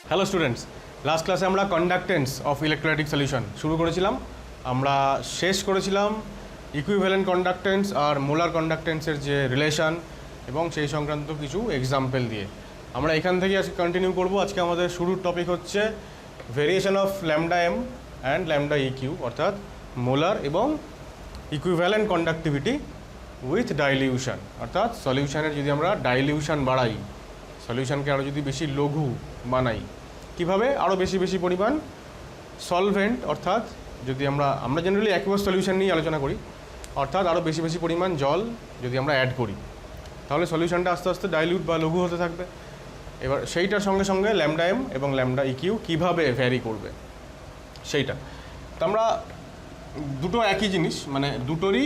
Hello students, last ক্লাসে আমরা conductance of electrolytic solution শুরু করেছিলাম। আমরা শেষ করেছিলাম ইকুইভ্যালেন্ট কন্ডাক্টেন্স আর মোলার কন্ডাক্টেন্সের যে রিলেশন এবং সেই সংক্রান্ত কিছু এক্সাম্পল দিয়ে। আমরা এখান থেকে আজকে কন্টিনিউ করব। আজকে আমাদের শুরুর টপিক হচ্ছে variation of lambda M and lambda EQ, অর্থাৎ মোলার এবং ইকুইভ্যালেন্ট কন্ডাক্টিভিটি উইথ ডাইলিউশন। অর্থাৎ সলিউশনের যদি আমরা ডাইলিউশন বাড়াই, সলিউশনকে আরও যদি বেশি লঘু বানাই, কীভাবে আরও বেশি পরিমাণ সলভেন্ট, অর্থাৎ যদি আমরা জেনারেলি অ্যাকুয়াস সলিউশন নিয়ে আলোচনা করি, অর্থাৎ আরও বেশি পরিমাণ জল যদি আমরা অ্যাড করি, তাহলে সলিউশনটা আস্তে আস্তে ডাইলিউট বা লঘু হতে থাকবে। এবার সেইটার সঙ্গে সঙ্গে ল্যামডা এম এবং ল্যামডা ইকিউ কীভাবে ভ্যারি করবে সেইটা। তো আমরা দুটো একই জিনিস, মানে দুটোরই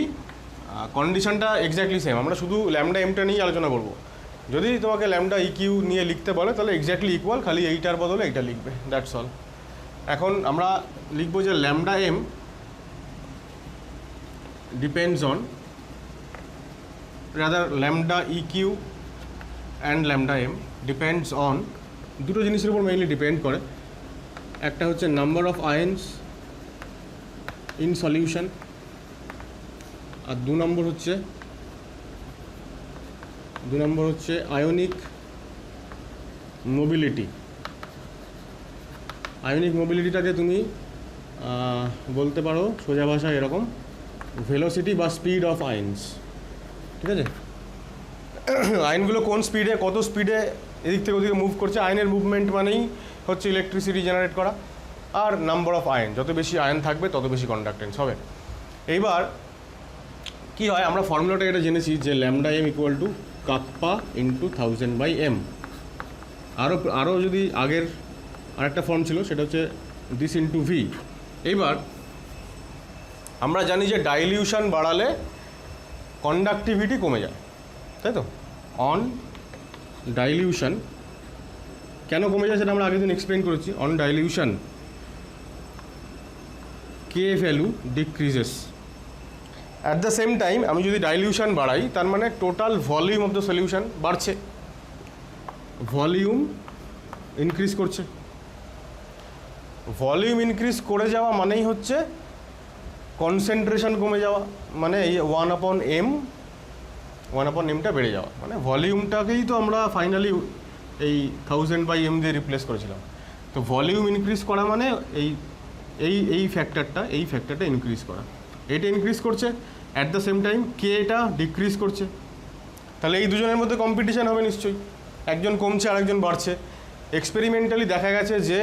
কন্ডিশনটা এক্স্যাক্টলি সেম। আমরা শুধু ল্যামডা এমটা নিয়েই আলোচনা করব। যদি তোমাকে ল্যামডা ইকিউ নিয়ে লিখতে বলে তাহলে এক্স্যাক্টলি ইকুয়াল, খালি এইটার বদলে এইটা লিখবে, দ্যাটস অল। এখন আমরা লিখব যে lambda M depends on, rather lambda E Q and lambda M depends on, দুটো জিনিসের উপর মেইনলি ডিপেন্ড করে। একটা হচ্ছে number of ions in solution, আর দু নম্বর হচ্ছে আয়নিক মোবিলিটি। আয়নিক মোবিলিটিটাকে তুমি বলতে পারো সোজা ভাষায় এরকম, ভেলোসিটি বা স্পিড অফ আয়ন্স। ঠিক আছে, আয়নগুলো কোন স্পিডে, কত স্পিডে এদিক থেকে ওদিকে মুভ করছে। আয়নের মুভমেন্ট মানেই হচ্ছে ইলেকট্রিসিটি জেনারেট করা, আর নাম্বার অফ আয়ন, যত বেশি আয়ন থাকবে তত বেশি কন্ডাক্টেন্স হবে। এইবার কী হয়, আমরা ফর্মুলাটা এটা জেনেছি যে lambda M equal to kappa into 1000/m। আরও যদি আগের আরেকটা ফর্ম ছিল সেটা হচ্ছে দিস ইন্টু ভি। এইবার আমরা জানি যে ডাইলিউশন বাড়ালে কন্ডাক্টিভিটি কমে যায়, তাই তো? অন ডাইলিউশন কেন কমে যায় সেটা আমরা আগের দিন এক্সপ্লেন করেছি। On dilution K value decreases. At the same time আমি যদি ডাইলিউশন বাড়াই তার মানে total volume of the solution বাড়ছে, ভলিউম ইনক্রিজ করছে। ভলিউম ইনক্রিজ করে যাওয়া মানেই হচ্ছে কনসেন্ট্রেশন কমে যাওয়া, মানে এই 1/m বেড়ে যাওয়া, মানে ভলিউমটাকেই তো আমরা ফাইনালি এই 1000/m দিয়ে রিপ্লেস করেছিলাম। তো ভলিউম ইনক্রিজ করা মানে এই ফ্যাক্টরটা ইনক্রিজ করা, এটা ইনক্রিজ করছে। অ্যাট দ্য সেম টাইম কে এটা ডিক্রিজ করছে। তাহলে এই দুজনের মধ্যে কম্পিটিশান হবে নিশ্চয়ই, একজন কমছে আর একজন বাড়ছে। এক্সপেরিমেন্টালি দেখা গেছে যে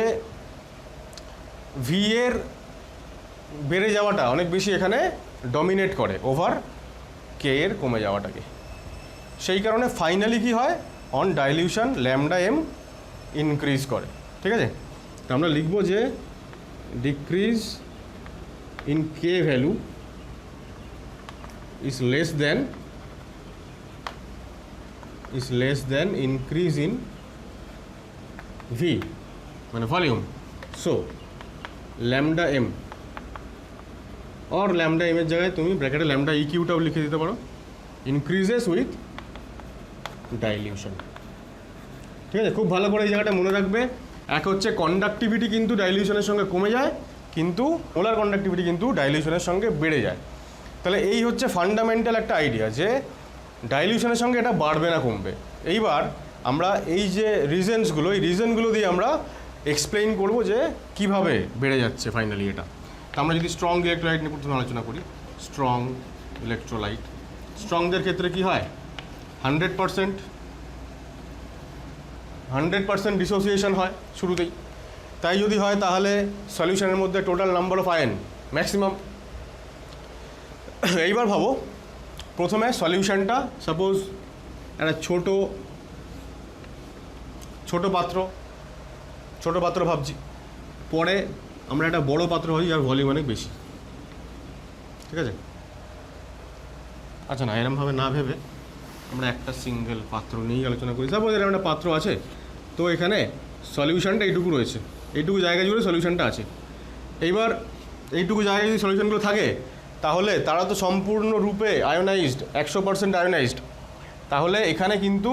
ভি এর বেড়ে যাওয়াটা অনেক বেশি এখানে ডমিনেট করে ওভার কে এর কমে যাওয়াটাকে। সেই কারণে ফাইনালি কি হয়, on dilution lambda M increase করে। ঠিক আছে, তো আমরা লিখব যে decrease in K value is less than increase in V, মানে volume. So lambda M or lambda M এর জায়গায় তুমি ব্র্যাকেটে ল্যামডা ইকিউটাও লিখে দিতে পারো, ইনক্রিজেস উইথ ডাইলিউশন। ঠিক আছে, খুব ভালো করে এই জায়গাটা মনে রাখবে। এক হচ্ছে কন্ডাক্টিভিটি কিন্তু ডাইলিউশনের সঙ্গে কমে যায়, কিন্তু মোলার কন্ডাক্টিভিটি কিন্তু ডাইলিউশনের সঙ্গে বেড়ে যায়। তাহলে এই হচ্ছে ফান্ডামেন্টাল একটা আইডিয়া যে ডাইলিউশনের সঙ্গে এটা বাড়বে না কমবে। এইবার আমরা এই যে রিজনসগুলো, এই রিজনগুলো দিয়ে আমরা এক্সপ্লেইন করব যে কিভাবে বেড়ে যাচ্ছে ফাইনালি এটা। তো আমরা যদি স্ট্রং ইলেকট্রোলাইট নিয়ে প্রথমে আলোচনা করি, স্ট্রং ইলেকট্রোলাইট, স্ট্রংদের ক্ষেত্রে কি হয়, 100% ডিসোসিয়েশন হয় শুরুতেই। তাই যদি হয় তাহলে সলিউশনের মধ্যে total number of ion maximum. এইবার ভাবো, প্রথমে সলিউশনটা সাপোজ একটা ছোট পাত্র ভাবছি, পরে আমরা একটা বড় পাত্র হই আর ভলিউম অনেক বেশি। ঠিক আছে, আচ্ছা না, এরমভাবে না ভেবে আমরা একটা সিঙ্গেল পাত্র নিয়েই আলোচনা করি। সাপোজ এরকম একটা পাত্র আছে, তো এখানে সলিউশনটা এইটুকু রয়েছে, এইটুকু জায়গা জুড়ে সলিউশনটা আছে। এইবার এইটুকু জায়গায় যদি সলিউশনগুলো থাকে তাহলে তারা তো সম্পূর্ণরূপে আয়োনাইজড, 100% আয়োনাইজড। তাহলে এখানে কিন্তু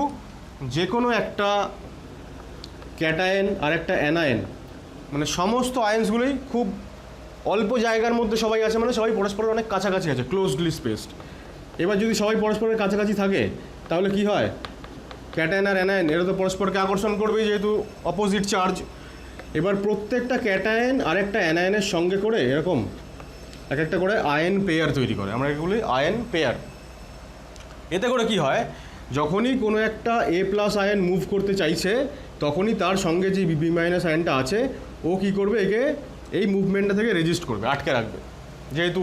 যে কোনো একটা ক্যাটায়েন আর একটা অ্যানায়েন, মানে সমস্ত আয়েন্সগুলোই খুব অল্প জায়গার মধ্যে সবাই আছে, মানে সবাই পরস্পরের অনেক কাছাকাছি আছে, ক্লোজলি স্পেসড। এবার যদি সবাই পরস্পরের কাছাকাছি থাকে তাহলে কি হয়, ক্যাটায়েন আর অ্যানায়েন এরা তো পরস্পরকে আকর্ষণ করবেই যেহেতু অপোজিট চার্জ। এবার প্রত্যেকটা ক্যাটায়েন আর একটা অ্যানায়েনের সঙ্গে করে এরকম এক একটা করে আয়ন পেয়ার তৈরি করে, আমরা এগুলি আয়ন পেয়ার। এতে করে কি হয়, যখনই কোনো একটা এ প্লাস আয়ন মুভ করতে চাইছে তখনই তার সঙ্গে যে বি মাইনাস আয়নটা আছে ও কি করবে, একে এই মুভমেন্টটা থেকে রেজিস্ট করবে, আটকে রাখবে। যেহেতু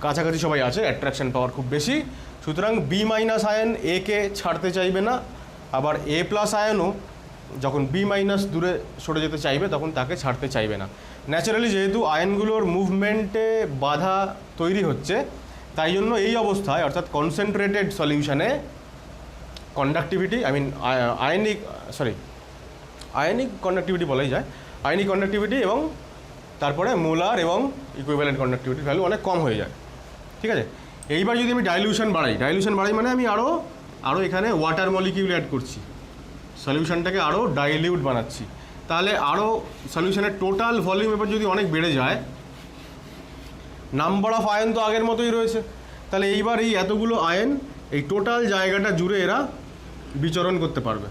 কাছাকাছি সবাই আছে, অ্যাট্রাকশন পাওয়ার খুব বেশি, সুতরাং বি মাইনাস আয়ন একে ছাড়তে চাইবে না, আবার এ প্লাস আয়নও যখন বি মাইনাস দূরে সরে যেতে চাইবে তখন তাকে ছাড়তে চাইবে না। ন্যাচারালি যেহেতু আয়নগুলোর মুভমেন্টে বাধা তৈরি হচ্ছে, তাই জন্য এই অবস্থায় অর্থাৎ কনসেন্ট্রেটেড সলিউশনে কন্ডাক্টিভিটি আয়নিক কন্ডাক্টিভিটি বলাই যায়, আয়নিক কন্ডাক্টিভিটি এবং তারপরে মোলার এবং ইকুইভ্যালেন্ট কন্ডাক্টিভিটির ভ্যালু অনেক কম হয়ে যায়। ঠিক আছে, এইবার যদি আমি ডাইলিউশন বাড়াই মানে আমি আরও এখানে ওয়াটার মলিকিউল অ্যাড করছি, সলিউশনটাকে আরও ডাইলিউট বানাচ্ছি, তাহলে আরও সলিউশনের টোটাল ভলিউম এবার যদি অনেক বেড়ে যায়, নাম্বার অফ আয়ন তো আগের মতোই রয়েছে, তাহলে এইবার এই এতগুলো আয়ন এই টোটাল জায়গাটা জুড়ে এরা বিচরণ করতে পারবে।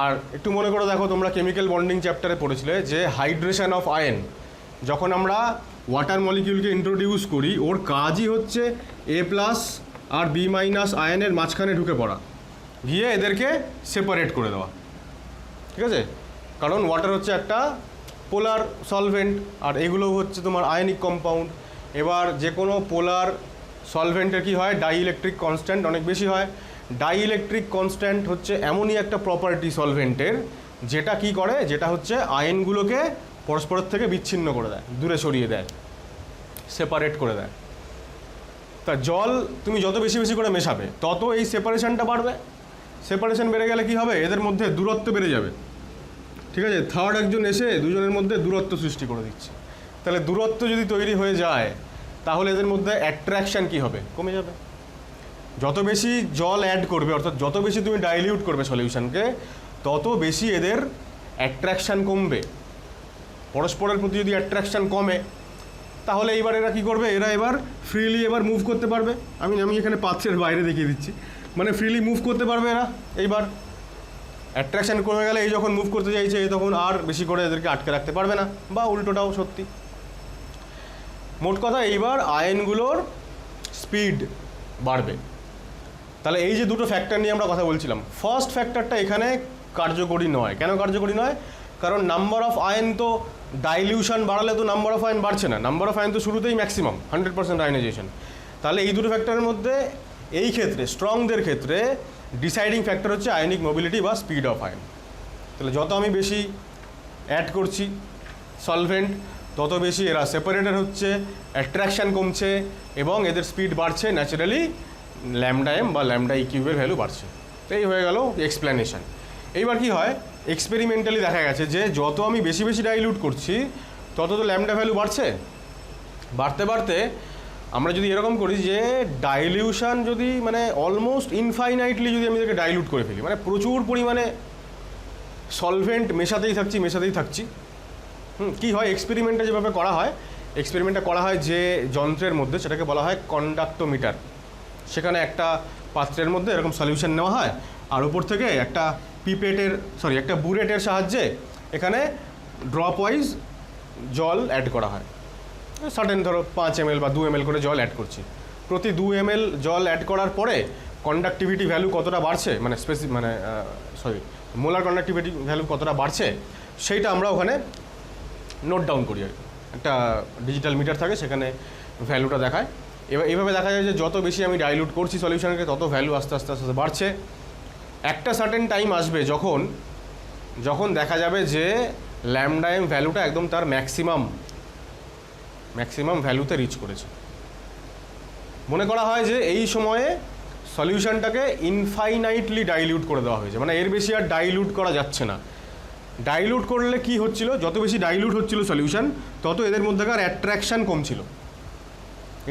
আর একটু মনে করে দেখো, তোমরা কেমিক্যাল বন্ডিং চ্যাপ্টারে পড়েছিলে যে হাইড্রেশন অফ আয়ন, যখন আমরা ওয়াটার মলিকিউলকে ইন্ট্রোডিউস করি ওর কাজই হচ্ছে এ প্লাস আর বি মাইনাস আয়নের মাঝখানে ঢুকে পড়া, গিয়ে এদেরকে সেপারেট করে দেওয়া। ঠিক আছে, কারণ ওয়াটার হচ্ছে একটা পোলার সলভেন্ট আর এগুলো হচ্ছে তোমার আয়নিক কম্পাউন্ড। এবার যে কোনো পোলার সলভেন্টের কী হয়, ডাই ইলেকট্রিক কনস্ট্যান্ট অনেক বেশি হয়। ডাই ইলেকট্রিক কনস্ট্যান্ট হচ্ছে এমনই একটা প্রপার্টি সলভেন্টের যেটা কি করে, যেটা হচ্ছে আয়নগুলোকে পরস্পরের থেকে বিচ্ছিন্ন করে দেয়, দূরে সরিয়ে দেয়, সেপারেট করে দেয়। তা জল তুমি যত বেশি বেশি করে মেশাবে তত এই সেপারেশনটা বাড়বে, সেপারেশন বেড়ে গেলে কি হবে, এদের মধ্যে দূরত্ব বেড়ে যাবে। ঠিক আছে, থার্ড একজন এসে দুজনের মধ্যে দূরত্ব সৃষ্টি করে দিচ্ছে, তাহলে দূরত্ব যদি তৈরি হয়ে যায় তাহলে এদের মধ্যে অ্যাট্রাকশান কী হবে, কমে যাবে। যত বেশি জল অ্যাড করবে অর্থাৎ যত বেশি তুমি ডাইলিউট করবে সলিউশনকে তত বেশি এদের অ্যাট্রাকশান কমবে। পরস্পরের প্রতি যদি অ্যাট্রাকশান কমে তাহলে এইবার এরা কী করবে, এরা এবার ফ্রিলি এবার মুভ করতে পারবে। আমি এখানে পাত্রের বাইরে দেখিয়ে দিচ্ছি, মানে ফ্রিলি মুভ করতে পারবে এরা। এইবার অ্যাট্রাকশান কমে গেলে এই যখন মুভ করতে চাইছে তখন আর বেশি করে এদেরকে আটকে রাখতে পারবে না, বা উল্টোটাও সত্যি। মোট কথা এইবার আয়নগুলোর স্পিড বাড়বে। তাহলে এই যে দুটো ফ্যাক্টর নিয়ে আমরা কথা বলছিলাম, ফার্স্ট ফ্যাক্টরটা এখানে কার্যকরী নয়। কেন কার্যকরী নয়? কারণ নাম্বার অফ আয়ন তো ডাইলিউশন বাড়ালে তো নাম্বার অফ আয়ন বাড়ছে না, নাম্বার অফ আয়ন তো শুরুতেই ম্যাক্সিমাম 100% আয়নাইজেশন। তাহলে এই দুটো ফ্যাক্টরের মধ্যে এই ক্ষেত্রে স্ট্রংদের ক্ষেত্রে ডিসাইডিং ফ্যাক্টর হচ্ছে আয়নিক মোবিলিটি বা স্পিড অফ আয়ন। তাহলে যত আমি বেশি অ্যাড করছি সলভেন্ট তত বেশি এরা সেপারেটেড হচ্ছে, অ্যাট্রাকশান কমছে এবং এদের স্পিড বাড়ছে, ন্যাচারালি ল্যামডা এম বা ল্যামডা ইকিউবের ভ্যালু বাড়ছে। তো এই হয়ে গেল এক্সপ্লেনেশন। এইবার কি হয়, এক্সপেরিমেন্টালি দেখা গেছে যে যত আমি বেশি বেশি ডাইলিউট করছি তত তো ল্যামডা ভ্যালু বাড়ছে। বাড়তে বাড়তে আমরা যদি এরকম করি যে ডাইলিউশন যদি মানে অলমোস্ট ইনফাইনাইটলি যদি আমি এদেরকে ডাইলিউট করে ফেলি, মানে প্রচুর পরিমাণে সলভেন্ট মেশাতেই থাকছি, কী হয়, এক্সপেরিমেন্টটা যেভাবে করা হয়, এক্সপেরিমেন্টটা করা হয় যে যন্ত্রের মধ্যে, সেটাকে বলা হয় কন্ডাক্টোমিটার। সেখানে একটা পাত্রের মধ্যে এরকম সলিউশন নেওয়া হয় আর উপর থেকে একটা একটা বুরেটের সাহায্যে এখানে ড্রপ ওয়াইজ জল অ্যাড করা হয়। সার্টেন ধরো 5 ml বা 2 ml করে জল অ্যাড করছি। প্রতি 2 ml জল অ্যাড করার পরে কন্ডাক্টিভিটি ভ্যালু কতটা বাড়ছে, মোলার কন্ডাক্টিভিটি ভ্যালু কতটা বাড়ছে সেইটা আমরা ওখানে নোট ডাউন করি। আর একটা ডিজিটাল মিটার থাকে, সেখানে ভ্যালুটা দেখায়। এবার এইভাবে দেখা যায় যে যত বেশি আমি ডাইলিউট করছি সলিউশনকে তত ভ্যালু আস্তে আস্তে বাড়ছে। একটা সার্টেন টাইম আসবে যখন দেখা যাবে যে ল্যামডা এম ভ্যালুটা একদম তার ম্যাক্সিমাম ভ্যালুতে রিচ করেছে। মনে করা হয় যে এই সময়ে সলিউশনটাকে ইনফাইনাইটলি ডাইলিউট করে দেওয়া হয়েছে, মানে এর বেশি আর ডাইলিউট করা যাচ্ছে না। ডাইলিউট করলে কি হচ্ছিল, যত বেশি ডাইলিউট হচ্ছিল সলিউশন তত এদের মধ্যেকার অ্যাট্রাকশান কমছিল,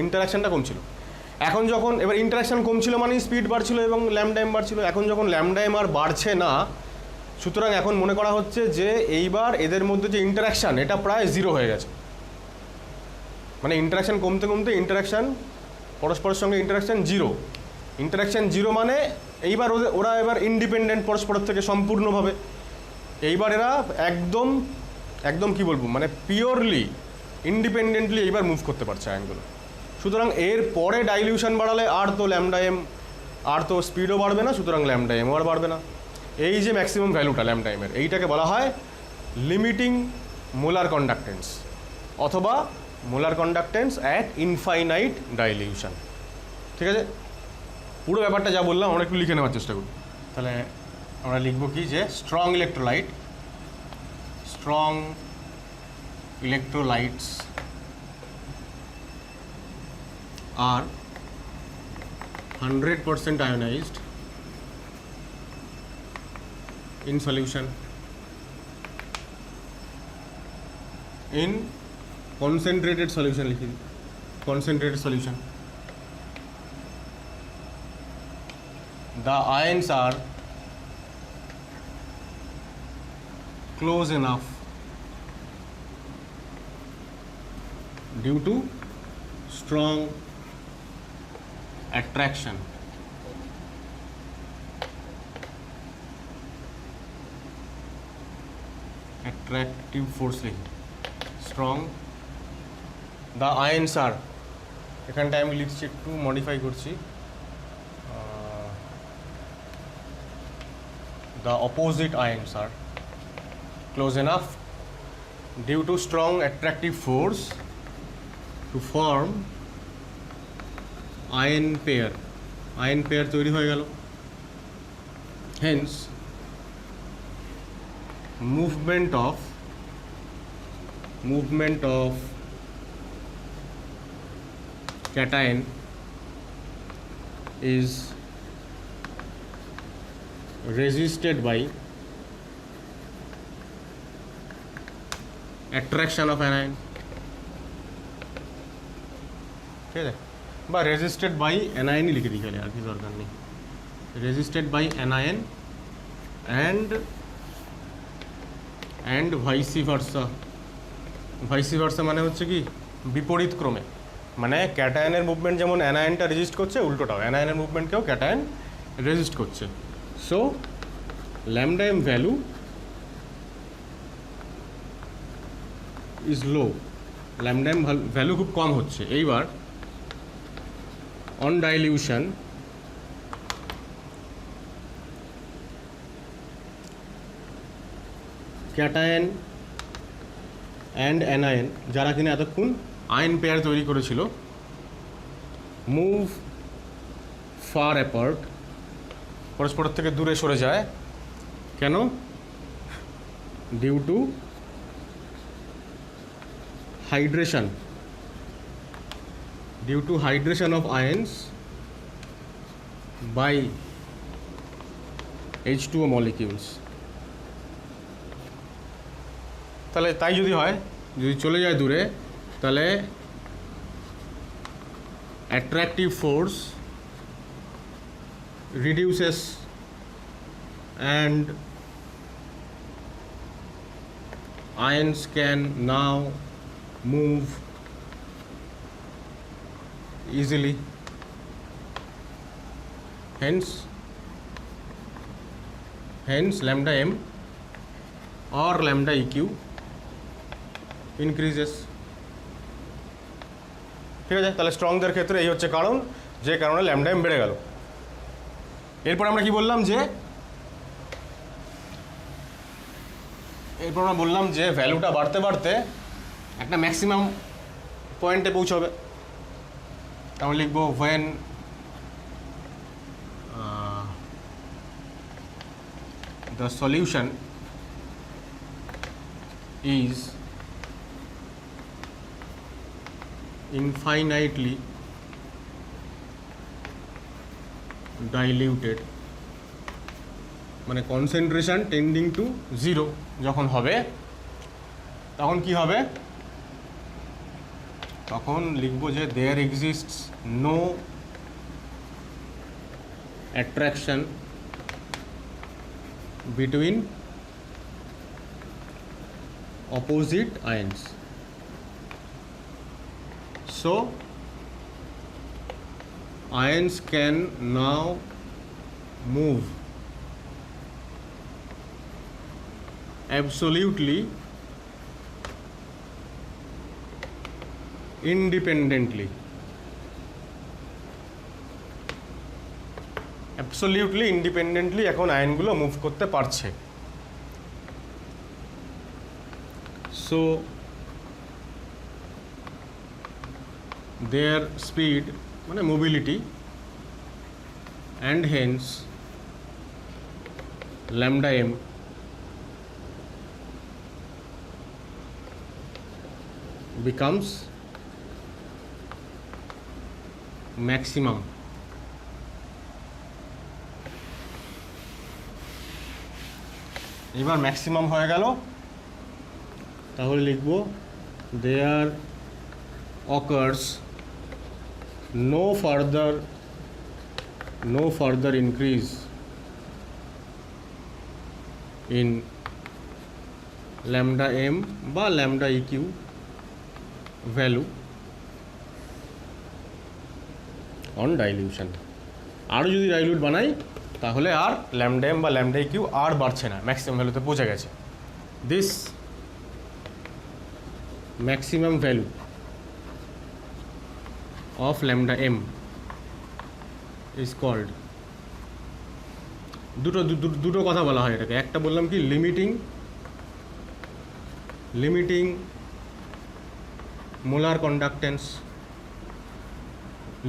ইন্টারাকশানটা কমছিল। এখন যখন এবার ইন্টারাকশান কমছিল মানে স্পিড বাড়ছিল এবং ল্যামডা এম বাড়ছিল। এখন যখন ল্যামডা এম আর বাড়ছে না, সুতরাং এখন মনে করা হচ্ছে যে এইবার এদের মধ্যে যে ইন্টারাকশান এটা প্রায় জিরো হয়ে গেছে, মানে ইন্টারাকশান কমতে কমতে ইন্টারাকশান পরস্পরের সঙ্গে ইন্টারাকশান জিরো। ইন্টারাকশান জিরো মানে এইবার ওরা এবার ইন্ডিপেন্ডেন্ট পরস্পরের থেকে সম্পূর্ণভাবে। এইবার এরা একদম একদম কি বলবো, মানে পিওরলি ইন্ডিপেন্ডেন্টলি এইবার মুভ করতে পারছে আয়নগুলো। সুতরাং এর পরে ডাইলিউশন বাড়ালে আর তো ল্যামডা এম, আর তো স্পিডও বাড়বে না, সুতরাং ল্যামডা এমও আর বাড়বে না। এই যে ম্যাক্সিমাম ভ্যালুটা ল্যামডা এমের, এইটাকে বলা হয় লিমিটিং মোলার কন্ডাক্টেন্স অথবা molar conductance at infinite dilution. ঠিক আছে, পুরো ব্যাপারটা যা বললাম আমরা একটু লিখে নেওয়ার চেষ্টা করি। তাহলে আমরা লিখব কি, যে strong electrolytes are 100% ionized in solution in concentrated solution. लिखिए concentrated solution. The ions are close enough due to strong attraction attractive force লিখি strong the ions are, এখানটায় আমি লিখছি একটু মডিফাই করছি, the opposite ions are close enough due to strong attractive force to form ion pair তৈরি হয়ে গেল। Hence movement of cation is resisted by attraction of anion. ঠিক আছে, বা রেজিস্টেড বাই অ্যানায়নই লিখে দিই, আর কি দরকার নেই। Resisted by anion and vice versa মানে হচ্ছে কি বিপরীত ক্রমে, মানে ক্যাটায়নের মুভমেন্ট যেমন অ্যানায়নটা রেজিস্ট করছে, উল্টোটাও অ্যানায়নের মুভমেন্টকেও ক্যাটায়ন রেজিস্ট করছে। So lambda M value is low, lambda M value খুব কম হচ্ছে। এইবার on dilution cation and anion যারা কিনা এতক্ষণ আয়ন পেয়ার তৈরি করেছিল মুভ ফার অ্যাপার্ট, পরস্পরের থেকে দূরে সরে যায়। কেন? Due to hydration of ions by H2O molecules. তাহলে তাই যদি হয়, যদি চলে যায় দূরে, তাহলে attractive force reduces and ions can now move easily, hence lambda m or lambda eq increases. ঠিক আছে, তাহলে স্ট্রংদের ক্ষেত্রে এই হচ্ছে কারণ, যে কারণে ল্যামডা এম বেড়ে গেল। এরপর আমরা কি বললাম, যে ভ্যালুটা বাড়তে বাড়তে একটা ম্যাক্সিমাম পয়েন্টে পৌঁছবে। তাহলে লিখব when the solution is infinitely diluted, মানে কনসেন্ট্রেশন টেন্ডিং টু জিরো যখন হবে, তখন কি হবে? তখন লিখব যে there exists no attraction between opposite ions. So ions can now move absolutely independently. Absolutely independently এখন আয়নগুলো মুভ করতে পারছে। সো দেয়ার স্পিড মানে mobility and hence lambda M becomes maximum. এবার ম্যাক্সিমাম হয়ে গেল, তাহলে লিখব দেয়ার occurs no further increase in lambda m বা lambda eq value on dilution. আরও যদি ডাইলিউট বানাই তাহলে আর ল্যামডা এম বা ল্যামডা কিউ আর বাড়ছে না, ম্যাক্সিমাম ভ্যালুতে পৌঁছে গেছে। This maximum value of lambda M is called, দুটো কথা বলা হয় এটাকে। একটা বললাম কি limiting molar conductance,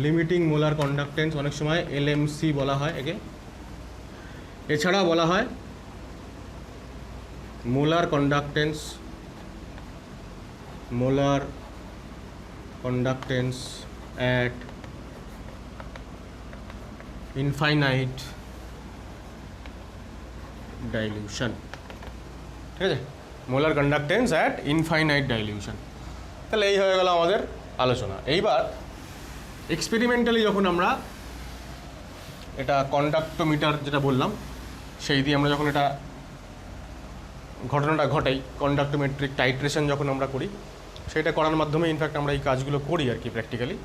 limiting molar conductance অনেক সময় এলএমসি বলা হয় একে। এছাড়া বলা হয় molar conductance at infinite dilution. ঠিক আছে, molar conductance at infinite dilution. তাহলে এই হয়ে গেল আমাদের আলোচনা। এইবার এক্সপেরিমেন্টালি যখন আমরা এটা কন্ডাক্টোমিটার যেটা বললাম সেই দিয়ে আমরা যখন এটা ঘটনাটা ঘটাই, কন্ডাক্টোমেট্রিক টাইট্রেশন যখন আমরা করি, সেটা করার মাধ্যমে ইনফ্যাক্ট আমরা এই কাজগুলো করি আর কি প্র্যাকটিক্যালি।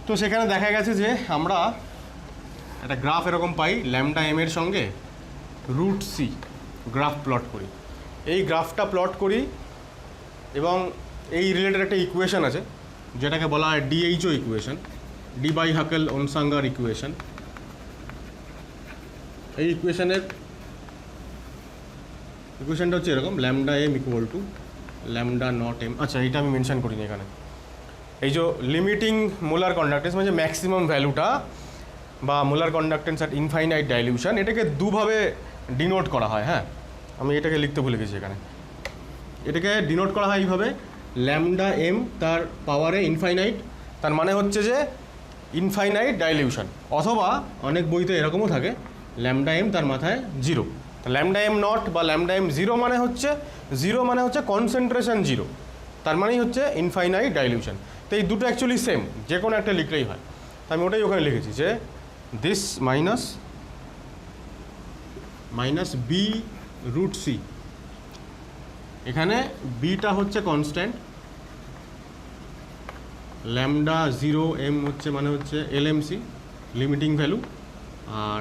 তো সেখানে দেখা গেছে যে আমরা একটা গ্রাফ এরকম পাই, ল্যামডা এম এর সঙ্গে রুট সি গ্রাফ প্লট করি। এই গ্রাফটা প্লট করি এবং এই রিলেটেড একটা ইকুয়েশন আছে যেটাকে বলা হয় DHO equation, Debye Huckel Onsager equation. এই ইকুয়েশনটা হচ্ছে এরকম, lambda M equal to lambda naught M. আচ্ছা, এইটা আমি মেনশন করিনি এখানে। এই যে লিমিটিং মোলার কন্ডাক্টেন্স মানে ম্যাক্সিমাম ভ্যালুটা বা molar conductance at infinite dilution, এটাকে দুভাবে ডিনোট করা হয়। হ্যাঁ, আমি এটাকে লিখতে ভুলে গেছি এখানে। এটাকে ডিনোট করা হয় এইভাবে, ল্যামডা এম তার পাওয়ারে ইনফাইনাইট, তার মানে হচ্ছে যে ইনফাইনাইট ডাইলিউশন। অথবা অনেক বইতে এরকমও থাকে ল্যামডা এম তার মাথায় জিরো। তো ল্যামডা এম নট বা ল্যামডা এম জিরো মানে হচ্ছে কনসেন্ট্রেশন জিরো, তার মানেই হচ্ছে ইনফাইনাইট ডাইলিউশন। তো এই দুটো অ্যাকচুয়ালি সেম, যে কোনো একটা লিখলেই হয়। আমি ওটাই ওখানে লিখেছি যে this minus B root C. এখানে বিটা হচ্ছে কনস্ট্যান্ট, ল্যামডা জিরো এম মানে হচ্ছে এলএমসি লিমিটিং ভ্যালু, আর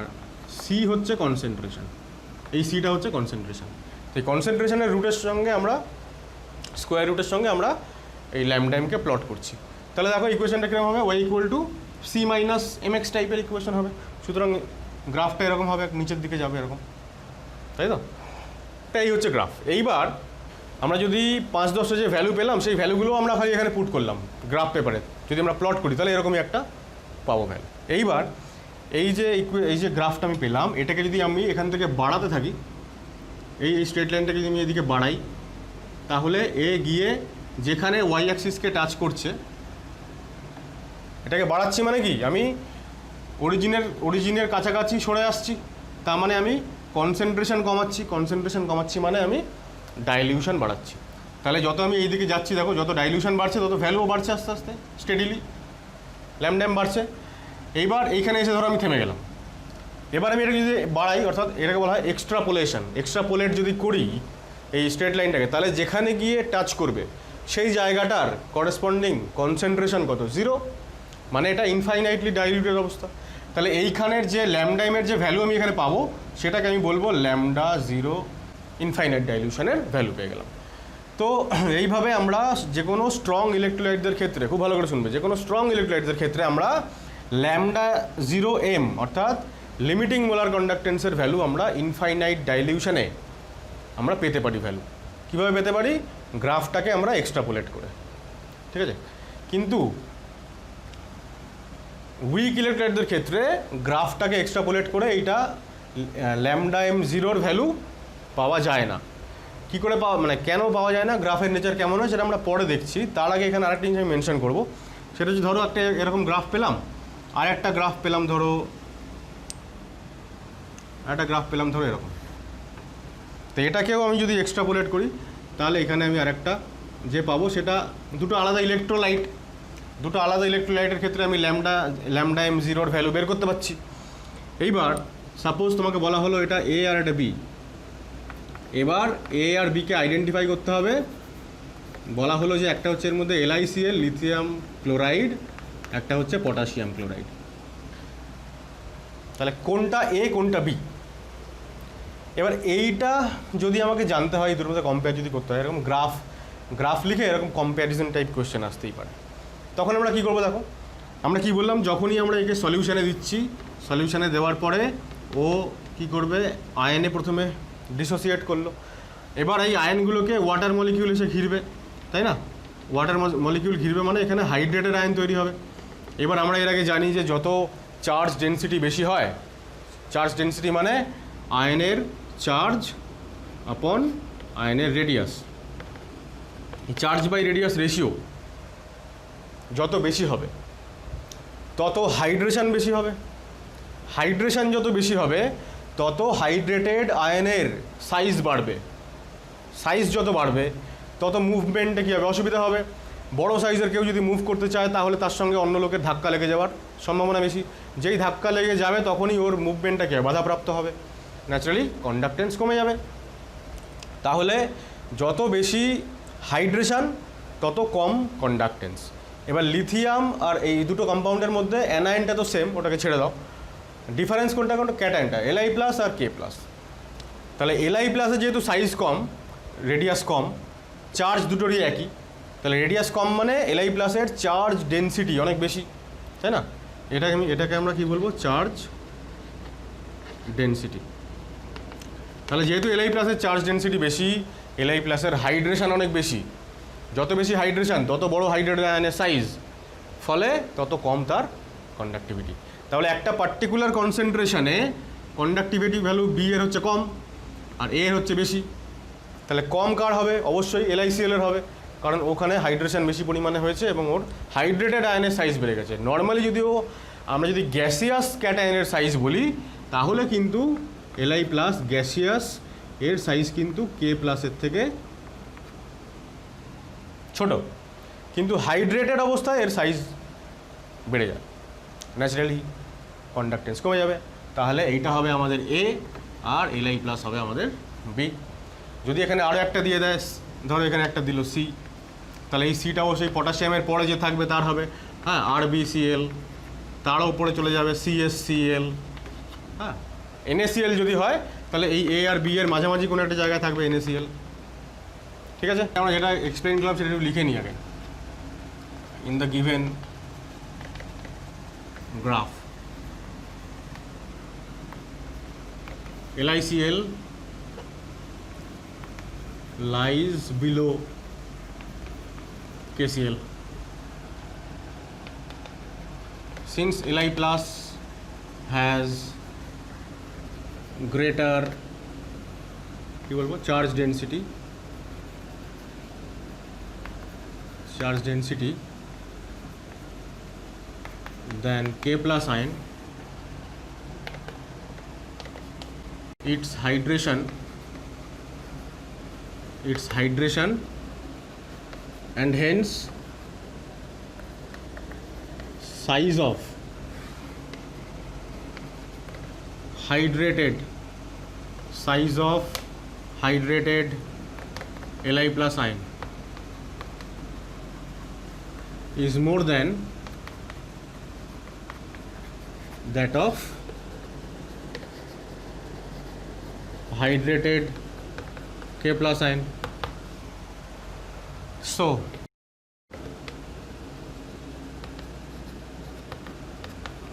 সি হচ্ছে কনসেন্ট্রেশন। এই সিটা হচ্ছে কনসেন্ট্রেশন। এই কনসেন্ট্রেশনের রুটের সঙ্গে আমরা স্কোয়ার রুটের সঙ্গে আমরা এই ল্যামডা এমকে প্লট করছি। তাহলে দেখো ইকুয়েশনটা কীরকম হবে, Y equal to C minus M X টাইপের ইকুয়েশন হবে। সুতরাং গ্রাফটা এরকম হবে, নিচের দিকে যাবে এরকম, তাই তো? এই হচ্ছে গ্রাফ। এইবার আমরা যদি 5-10 যে ভ্যালু পেলাম সেই ভ্যালুগুলো আমরা খালি এখানে পুট করলাম গ্রাফ পেপারে, যদি আমরা প্লট করি তাহলে এরকমই একটা পাবো ভ্যালু। এইবার এই যে গ্রাফটা আমি পেলাম, এটাকে যদি আমি এখান থেকে বাড়াতে থাকি, এই স্ট্রেট লাইনটাকে যদি আমি এদিকে বাড়াই, তাহলে এ গিয়ে যেখানে ওয়াই অ্যাক্সিসকে টাচ করছে, এটাকে বাড়াচ্ছি মানে কি, আমি অরিজিনের কাছাকাছি সরে আসছি, তার মানে আমি কনসেন্ট্রেশন কমাচ্ছি মানে আমি ডাইলিউশন বাড়াচ্ছি। তাহলে যত আমি এই দিকে যাচ্ছি, দেখো যত ডাইলিউশন বাড়ছে তত ভ্যালুও বাড়ছে আস্তে আস্তে স্টেডিলি, ল্যামডা এম বাড়ছে। এইবার এইখানে এসে ধরো আমি থেমে গেলাম। এবার আমি এটাকে যদি বাড়াই, অর্থাৎ এটাকে বলা হয় এক্সট্রাপোলেট যদি করি, এই স্ট্রেট লাইনটাকে, তাহলে যেখানে গিয়ে টাচ করবে সেই জায়গাটার করেসপন্ডিং কনসেন্ট্রেশন কত? 0, মানে এটা ইনফাইনাইটলি ডাইলিউটেড অবস্থা। তাহলে এইখানের যে ল্যামডাইমের যে ভ্যালু আমি এখানে পাবো সেটাকে আমি বলবো ল্যামডা 0 ইনফাইনাইট ডাইলিউশনের ভ্যালু পেয়ে গেলাম। তো এইভাবে আমরা যে কোনো স্ট্রং ইলেকট্রোলাইটদের ক্ষেত্রে, খুব ভালো করে শুনবে, যে কোনো স্ট্রং ইলেকট্রোলাইটদের ক্ষেত্রে আমরা ল্যামডা 0m অর্থাৎ লিমিটিং মোলার কন্ডাক্টেন্সের ভ্যালু আমরা ইনফাইনাইট ডাইলিউশনে আমরা পেতে পারি ভ্যালু। কীভাবে পেতে পারি? গ্রাফটাকে আমরা এক্সট্রাপোলেট করে, ঠিক আছে? কিন্তু উইক ইলেকট্রোলাইটদের ক্ষেত্রে গ্রাফটাকে এক্সট্রাপোলেট করে এইটা ল্যামডা m0 ভ্যালু পাওয়া যায় না। কী করে পাওয়া, মানে কেন পাওয়া যায় না, গ্রাফের নেচার কেমন হয় সেটা আমরা পরে দেখছি। তার আগে এখানে আরেকটা জিনিস আমি মেনশন করবো, সেটা হচ্ছে ধরো একটা এরকম গ্রাফ পেলাম, আর একটা গ্রাফ পেলাম ধরো এরকম। তো এটাকেও আমি যদি এক্সট্রাপোলেট করি তাহলে এখানে আমি আরেকটা যে পাবো সেটা দুটো আলাদা ইলেকট্রোলাইটের ক্ষেত্রে আমি ল্যামডা m0 ভ্যালু বের করতে পারছি। এইবার সাপোজ তোমাকে বলা হলো এটা এ আর এটা বি, এবার এ আর বিকে আইডেন্টিফাই করতে হবে। বলা হলো যে একটা হচ্ছে এর মধ্যে LiCl লিথিয়াম ক্লোরাইড, একটা হচ্ছে পটাশিয়াম ক্লোরাইড। তাহলে কোনটা এ কোনটা বি? এবার এইটা যদি আমাকে জানতে হয়, দুটোর মধ্যে কম্পেয়ার যদি করতে হয়, এরকম গ্রাফ লিখে এরকম কম্প্যারিজন টাইপ কোয়েশ্চেন আসতেই পারে। তখন আমরা কী করবো? দেখো আমরা কি বললাম, যখনই আমরা একে সলিউশনে দিচ্ছি, সলিউশনে দেওয়ার পরে ও কি করবে, আয়নে প্রথমে ডিসোসিয়েট করলো। এবার এই আয়নগুলোকে ওয়াটার মলিকিউল এসে ঘিরবে, তাই না? ওয়াটার মলিকিউল ঘিরবে মানে এখানে হাইড্রেটেড আয়ন তৈরি হবে। এবার আমরা এর আগে জানি যে যত চার্জ ডেনসিটি বেশি হয়, চার্জ ডেনসিটি মানে আয়নের চার্জ আপন আয়নের রেডিয়াস, এই চার্জ বাই রেডিয়াস রেশিও যত বেশি হবে তত হাইড্রেশন বেশি হবে। হাইড্রেশন যত বেশি হবে তত হাইড্রেটেড আয়নের সাইজ বাড়বে। সাইজ যত বাড়বে তত মুভমেন্টে কী হবে? অসুবিধা হবে। বড় সাইজের কেউ যদি মুভ করতে চায় তাহলে তার সঙ্গে অন্য লোকের ধাক্কা লেগে যাওয়ার সম্ভাবনা বেশি। যেই ধাক্কা লেগে যাবে তখনই ওর মুভমেন্টটা কী হবে? বাধাপ্রাপ্ত হবে, ন্যাচারালি কন্ডাক্টেন্স কমে যাবে। তাহলে যত বেশি হাইড্রেশন তত কম কন্ডাক্টেন্স। এবার লিথিয়াম আর এই দুটো কম্পাউন্ডের মধ্যে অ্যানায়নটা তো সেম, ওটাকে ছেড়ে দাও। ডিফারেন্স কোনটা ক্যাটায়নটা, Li+ আর K+। তাহলে Li+ যেহেতু সাইজ কম, রেডিয়াস কম, চার্জ দুটোরই একই, তাহলে রেডিয়াস কম মানে Li+ এর চার্জ ডেনসিটি অনেক বেশি, তাই না? এটাকে আমরা কি বলবো? Charge density. তাহলে যেহেতু Li+ এর চার্জ ডেনসিটি বেশি, Li+ এর হাইড্রেশন অনেক বেশি। যত বেশি হাইড্রেশন তত বড় হাইড্রেটেড আয়নের সাইজ, ফলে তত কম তার কন্ডাক্টিভিটি। তাহলে একটা পার্টিকুলার কনসেন্ট্রেশনে কন্ডাক্টিভিটি ভ্যালু বি এর হচ্ছে কম আর এ এর হচ্ছে বেশি। তাহলে কম কার হবে? অবশ্যই LiCl এর হবে, কারণ ওখানে হাইড্রেশন বেশি পরিমাণে হয়েছে এবং ওর হাইড্রেটেড আয়নের সাইজ বেড়ে গেছে। নর্মালি যদিও আমরা যদি গ্যাসিয়াস ক্যাটায়নের সাইজ বলি তাহলে কিন্তু Li+ গ্যাসিয়াস এর সাইজ কিন্তু K+ এর থেকে ছোট, কিন্তু হাইড্রেটেড অবস্থায় এর সাইজ বেড়ে যায়, ন্যাচারালি কন্ডাক্টেন্স কমে যাবে। তাহলে এইটা হবে আমাদের এ আর Li+ হবে আমাদের বি। যদি এখানে আরও একটা দিয়ে দেয়, ধরো এখানে একটা দিল সি, তাহলে এই সিটাও সেই পটাশিয়ামের পরে যে থাকবে তার হবে হ্যাঁ RbCl, তারও উপরে চলে যাবে CsCl, হ্যাঁ NaCl যদি হয় তাহলে এই এ আর বি এর মাঝামাঝি কোনো একটা জায়গায় থাকবে NaCl। ঠিক আছে, আমরা যেটা এক্সপ্লেন করলাম সেটা একটু লিখে নিই আগে। In the given graph LiCl lies below KCl. Since Li+ has greater charge density than K+ ion, its hydration and hence size of hydrated Li plus ion is more than that of hydrated K plus ion. So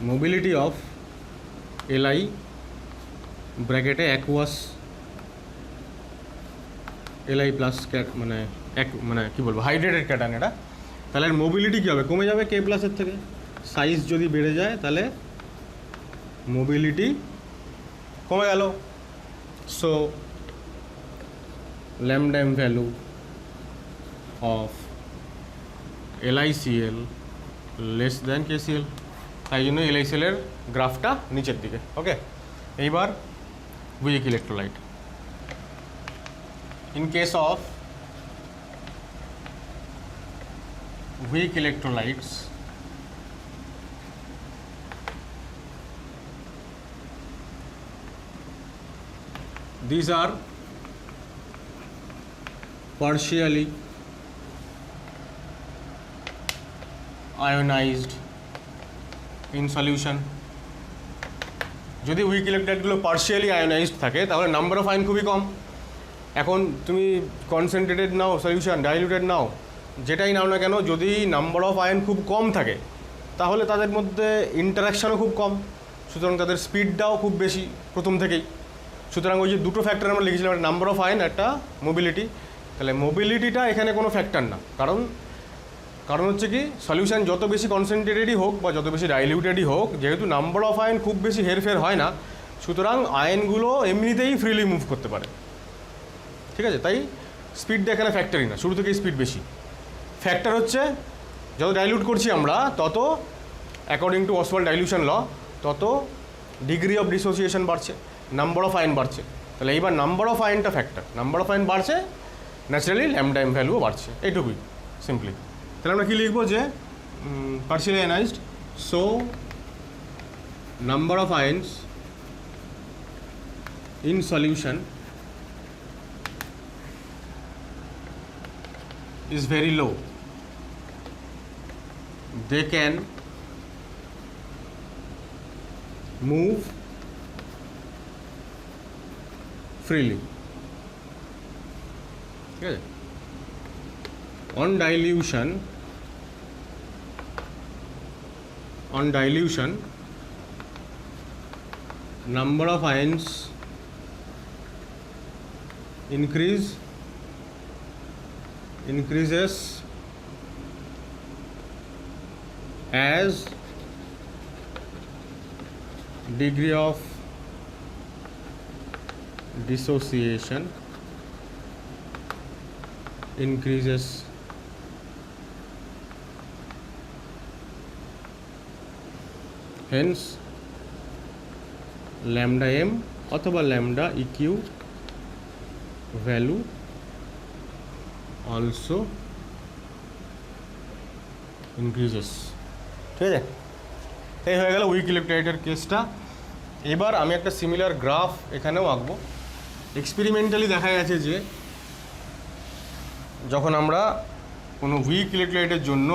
mobility of Li ব্র্যাকেটে aqueous Li plus মানে মানে কী বলবো hydrated cation, এটা তাহলে mobility কী হবে, কমে যাবে কে প্লাসের থেকে। সাইজ যদি বেড়ে যায় তাহলে মোবিলিটি কমে গেল। So lambda m value of LiCl less than KCl, তাই জন্য LiCl এর গ্রাফটা নিচের দিকে। ওকে, এইবার weak electrolyte. In case of weak electrolytes, these are partially ionized in solution. যদি উইক ইলেকট্রোলাইটগুলো পার্শিয়ালি আয়োনাইজড থাকে তাহলে নাম্বার অফ আয়ন খুবই কম। এখন তুমি কনসেন্ট্রেটেড নাও সলিউশন, ডাইলিউটেড নাও, যেটাই নাও না কেন, যদি নাম্বার অফ আয়ন খুব কম থাকে তাহলে তাদের মধ্যে ইন্টারাকশানও খুব কম, সুতরাং তাদের স্পিডটাও খুব বেশি প্রথম থেকেই। সুতরাং ওই যে দুটো ফ্যাক্টর আমরা লিখেছিলাম, একটা নাম্বার অফ আয়ন, একটা মোবিলিটি, তাহলে মোবিলিটিটা এখানে কোনো ফ্যাক্টর না। কারণ হচ্ছে কি, সলিউশন যত বেশি কনসেন্ট্রেটেডই হোক বা যত বেশি ডাইলিউটেডই হোক, যেহেতু নাম্বার অফ আয়ন খুব বেশি হেরফের হয় না, সুতরাং আয়নগুলো এমনিতেই ফ্রিলি মুভ করতে পারে। ঠিক আছে, তাই স্পিডটা এখানে ফ্যাক্টরই না, শুরু থেকেই স্পিড বেশি। ফ্যাক্টর হচ্ছে যত ডাইলিউট করছি আমরা তত, according to Ostwald dilution law, তত ডিগ্রি অফ ডিসোসিয়েশন বাড়ছে, নাম্বার অফ আয়ন বাড়ছে। তাহলে এইবার নাম্বার অফ আয়নটা ফ্যাক্টর, নাম্বার অফ আয়ন বাড়ছে, ন্যাচারালি ল্যামডা এম ভ্যালুও বাড়ছে, এইটুকুই সিম্পলি। তাহলে আমরা কী লিখবো যে partially ionised, so number of ions in solution is very low. They can move freely. Okay. On dilution, number of ions increases as degree of dissociation increases. Hence lambda m অথবা lambda eq value also increases. ঠিক আছে, এই হয়ে গেল week ইলেকট্রোলাইটের কেসটা। এবার আমি একটা সিমিলার গ্রাফ এখানেও আঁকবো। এক্সপেরিমেন্টালি দেখা গেছে যে যখন আমরা কোনো উইক ইলেকট্রোলাইটের জন্য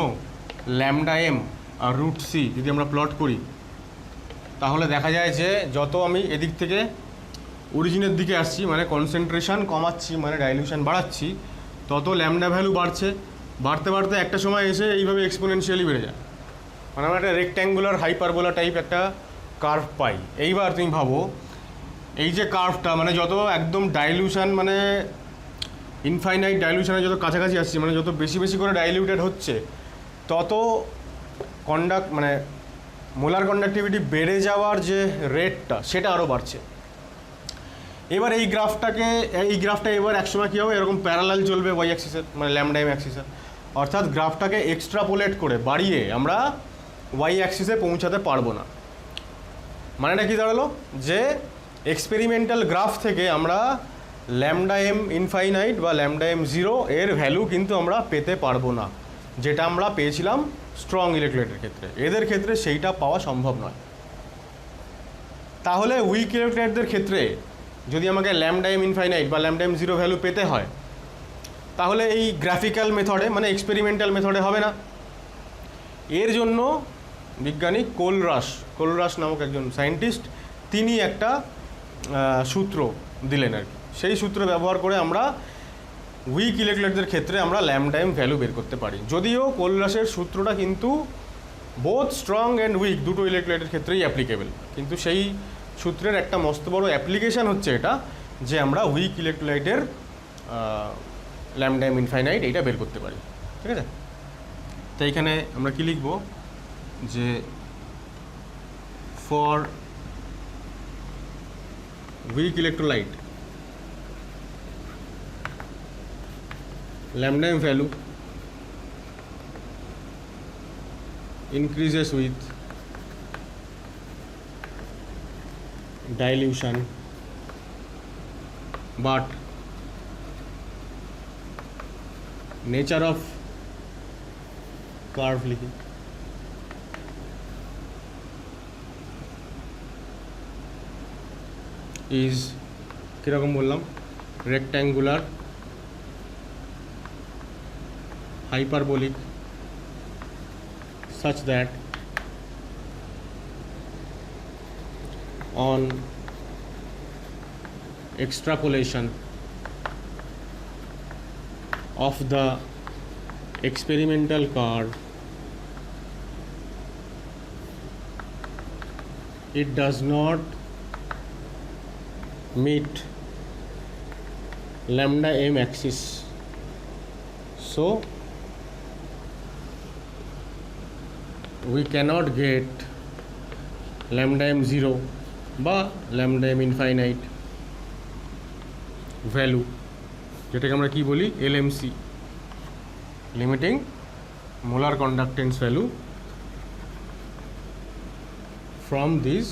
lambda M R root C যদি আমরা প্লট করি, তাহলে দেখা যায় যে যত আমি এদিক থেকে অরিজিনের দিকে আসছি, মানে কনসেন্ট্রেশন কমাচ্ছি, মানে ডাইলিউশন বাড়াচ্ছি, তত ল্যামডা ভ্যালু বাড়ছে, বাড়তে বাড়তে একটা সময় এসে এইভাবে এক্সপোনেনশিয়ালি বেড়ে যায়। মানে আমরা একটা রেক্ট্যাঙ্গুলার হাইপারবোলা টাইপ একটা কার্ভ পাই। এইবার তুমি ভাবো এই যে কার্ভটা, মানে যত একদম ডাইলিউশন, মানে ইনফাইনাইট ডাইলিউশনের যত কাছাকাছি আসছে, মানে যত বেশি বেশি করে ডাইলিউটেড হচ্ছে, তত মানে মোলার কন্ডাক্টিভিটি বেড়ে যাওয়ার যে রেটটা সেটা আরও বাড়ছে। এবার এই গ্রাফটা এবার একসময় কী হবে, এরকম প্যারালাল চলবে ওয়াই অ্যাক্সিসের, মানে ল্যামডা এম অ্যাক্সিসের, অর্থাৎ গ্রাফটাকে এক্সট্রাপোলেট করে বাড়িয়ে আমরা ওয়াই অ্যাক্সিসে পৌঁছাতে পারবো না। মানেটা কী দাঁড়ালো, যে এক্সপেরিমেন্টাল গ্রাফ থেকে আমরা ল্যামডা এম ইনফাইনাইট বা ল্যামডা এম জিরো এর ভ্যালু কিন্তু আমরা পেতে পারবো না, যেটা আমরা পেয়েছিলাম স্ট্রং ইলেকট্রোলাইটের ক্ষেত্রে। এদের ক্ষেত্রে সেইটা পাওয়া সম্ভব নয়। তাহলে উইক ইলেকট্রোলাইটদের ক্ষেত্রে যদি আমাকে ল্যামডা এম ইনফাইনাইট বা ল্যামডা এম জিরো ভ্যালু পেতে হয়, তাহলে এই গ্রাফিক্যাল মেথডে মানে এক্সপেরিমেন্টাল মেথডে হবে না। এর জন্য বিজ্ঞানী কোলরাশ নামক একজন সায়েন্টিস্ট তিনি একটা সূত্র দিলেন আর কি। সেই সূত্র ব্যবহার করে আমরা উইক ইলেক্ট্রোলাইটদের ক্ষেত্রে আমরা ল্যামডা এম ভ্যালু বের করতে পারি। যদিও কোলরাশের সূত্রটা কিন্তু বোথ স্ট্রং অ্যান্ড উইক দুটো ইলেক্ট্রোলাইটের ক্ষেত্রেই অ্যাপ্লিকেবল, কিন্তু সেই সূত্রের একটা মস্ত বড় অ্যাপ্লিকেশান হচ্ছে এটা যে আমরা উইক ইলেক্ট্রোলাইটের ল্যামডা এম ইনফাইনাইট এইটা বের করতে পারি। ঠিক আছে, তো এইখানে আমরা কি লিখব যে for weak electrolyte lambda m value increases with dilution, but nature of curve লিখি is কিরকম বললাম rectangular, hyperbolic, such that on extrapolation of the experimental curve it does not meet lambda m axis, so we cannot get lambda m 0 বা lambda m infinite value, যেটাকে আমরা কি বলি LMC, limiting molar conductance value from this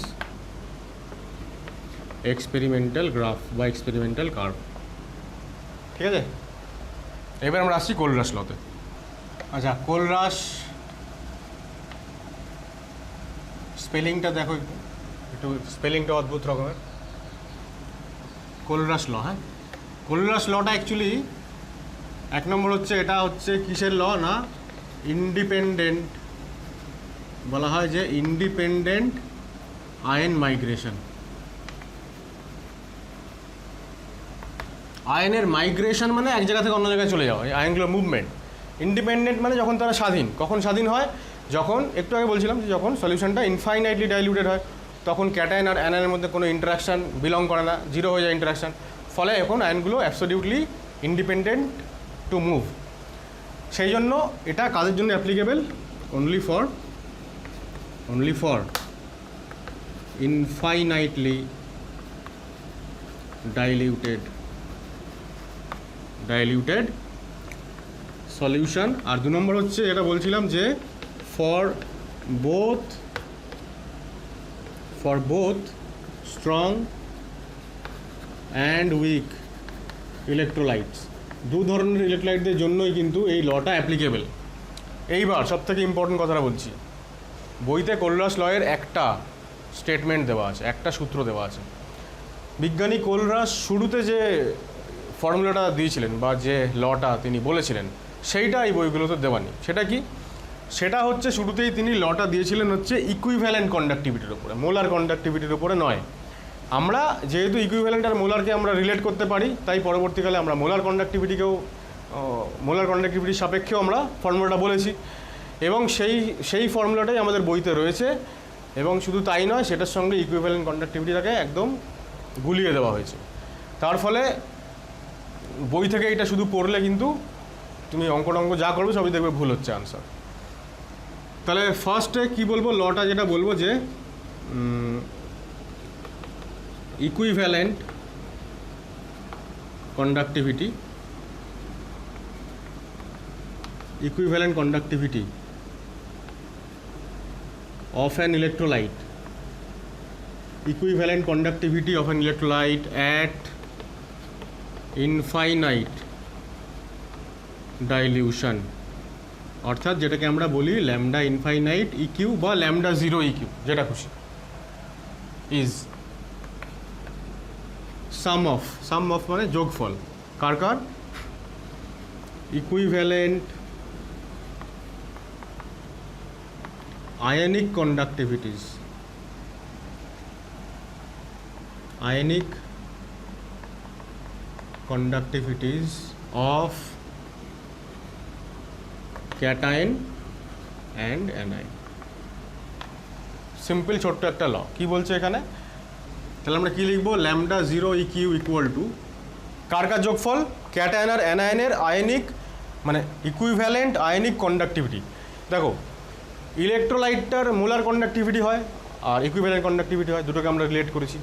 experimental graph বা experimental curve. ঠিক আছে, এবার আমরা আসছি কোলরাশ লতে। আচ্ছা, কোলরাশ স্পেলিংটা দেখো একটু, স্পেলিংটা অদ্ভুত রকমের। কোলরাশ ল, হ্যাঁ, কোলরাশ লটা অ্যাকচুয়ালি এক নম্বর হচ্ছে এটা হচ্ছে কিসের ল না ইন্ডিপেন্ডেন্ট, বলা হয় যে ইন্ডিপেন্ডেন্ট আয়ন মাইগ্রেশন। আয়নের মাইগ্রেশন মানে এক জায়গা থেকে অন্য জায়গায় চলে যাওয়া, এই আয়নগুলোর মুভমেন্ট। ইন্ডিপেন্ডেন্ট মানে যখন তারা স্বাধীন। কখন স্বাধীন হয়? যখন একটু আগে বলছিলাম যে যখন সলিউশনটা ইনফাইনাইটলি ডাইলিউটেড হয়, তখন ক্যাটায়ন আর অ্যানায়নের মধ্যে কোনো ইন্টারাকশান বিলং করে না, জিরো হয়ে যায় ইন্টারাকশান। ফলে এখন আয়নগুলো অ্যাবসলিউটলি ইন্ডিপেন্ডেন্ট টু মুভ। সেই জন্য এটা কাজের জন্য applicable only for infinitely diluted solution. আর দু নম্বর হচ্ছে এটা বলছিলাম যে for both strong and weak electrolytes, দু ধরনের ইলেকট্রোলাইটদের জন্যই কিন্তু এই লটা অ্যাপ্লিকেবল। এইবার সবথেকে ইম্পর্টেন্ট কথাটা বলছি, বইতে কোলরাশ লয়ের একটা স্টেটমেন্ট দেওয়া আছে, একটা সূত্র দেওয়া আছে। বিজ্ঞানী কোলরাশ শুরুতে যে ফর্মুলাটা দিয়েছিলেন বা যে লটা তিনি বলেছিলেন সেইটা এই বইগুলোতে দেওয়া নেই। সেটা কি? সেটা হচ্ছে শুরুতেই তিনি লটা দিয়েছিলেন হচ্ছে ইকুইভ্যালেন্ট কন্ডাক্টিভিটির উপরে, মোলার কন্ডাক্টিভিটির উপরে নয়। আমরা যেহেতু ইকুইভ্যালেন্ট আর মোলারকে আমরা রিলেট করতে পারি, তাই পরবর্তীকালে আমরা মোলার কন্ডাক্টিভিটির সাপেক্ষেও আমরা ফর্মুলাটা বলেছি, এবং সেই ফর্মুলাটাই আমাদের বইতে রয়েছে। এবং শুধু তাই নয়, সেটার সঙ্গে ইকুইভ্যালেন্ট কন্ডাক্টিভিটিটাকে একদম গুলিয়ে দেওয়া হয়েছে। তার ফলে বই থেকে এটা শুধু পড়লে কিন্তু তুমি অঙ্ক যা করবে সবই দেখবে ভুল হচ্ছে আনসার। তাহলে ফার্স্টে কি বলবো, লটা যেটা বলবো যে equivalent conductivity of an electrolyte at infinite dilution, অর্থাৎ যেটাকে আমরা বলি ল্যামডা ইনফাইনাইট ইকিউ বা ল্যামডা জিরো ইকিউ, যেটা খুশি, ইজ সাম অফ মানে যোগফল, কার equivalent ionic conductivities, ionic conductivities of cation and anion। Simple ছোট্ট একটা ল কি বলছে এখানে, তাহলে আমরা কি লিখবো, lambda zero EQ equal to কার কার যোগফল, ক্যাটায়ন আর অ্যানায়নের আয়নিক মানে ইকুইভ্যালেন্ট আয়নিক কন্ডাক্টিভিটি। দেখো ইলেকট্রোলাইটটার মোলার কন্ডাক্টিভিটি হয় আর ইকুইভ্যালেন্ট কন্ডাক্টিভিটি হয়, দুটোকে আমরা রিলেট করেছি।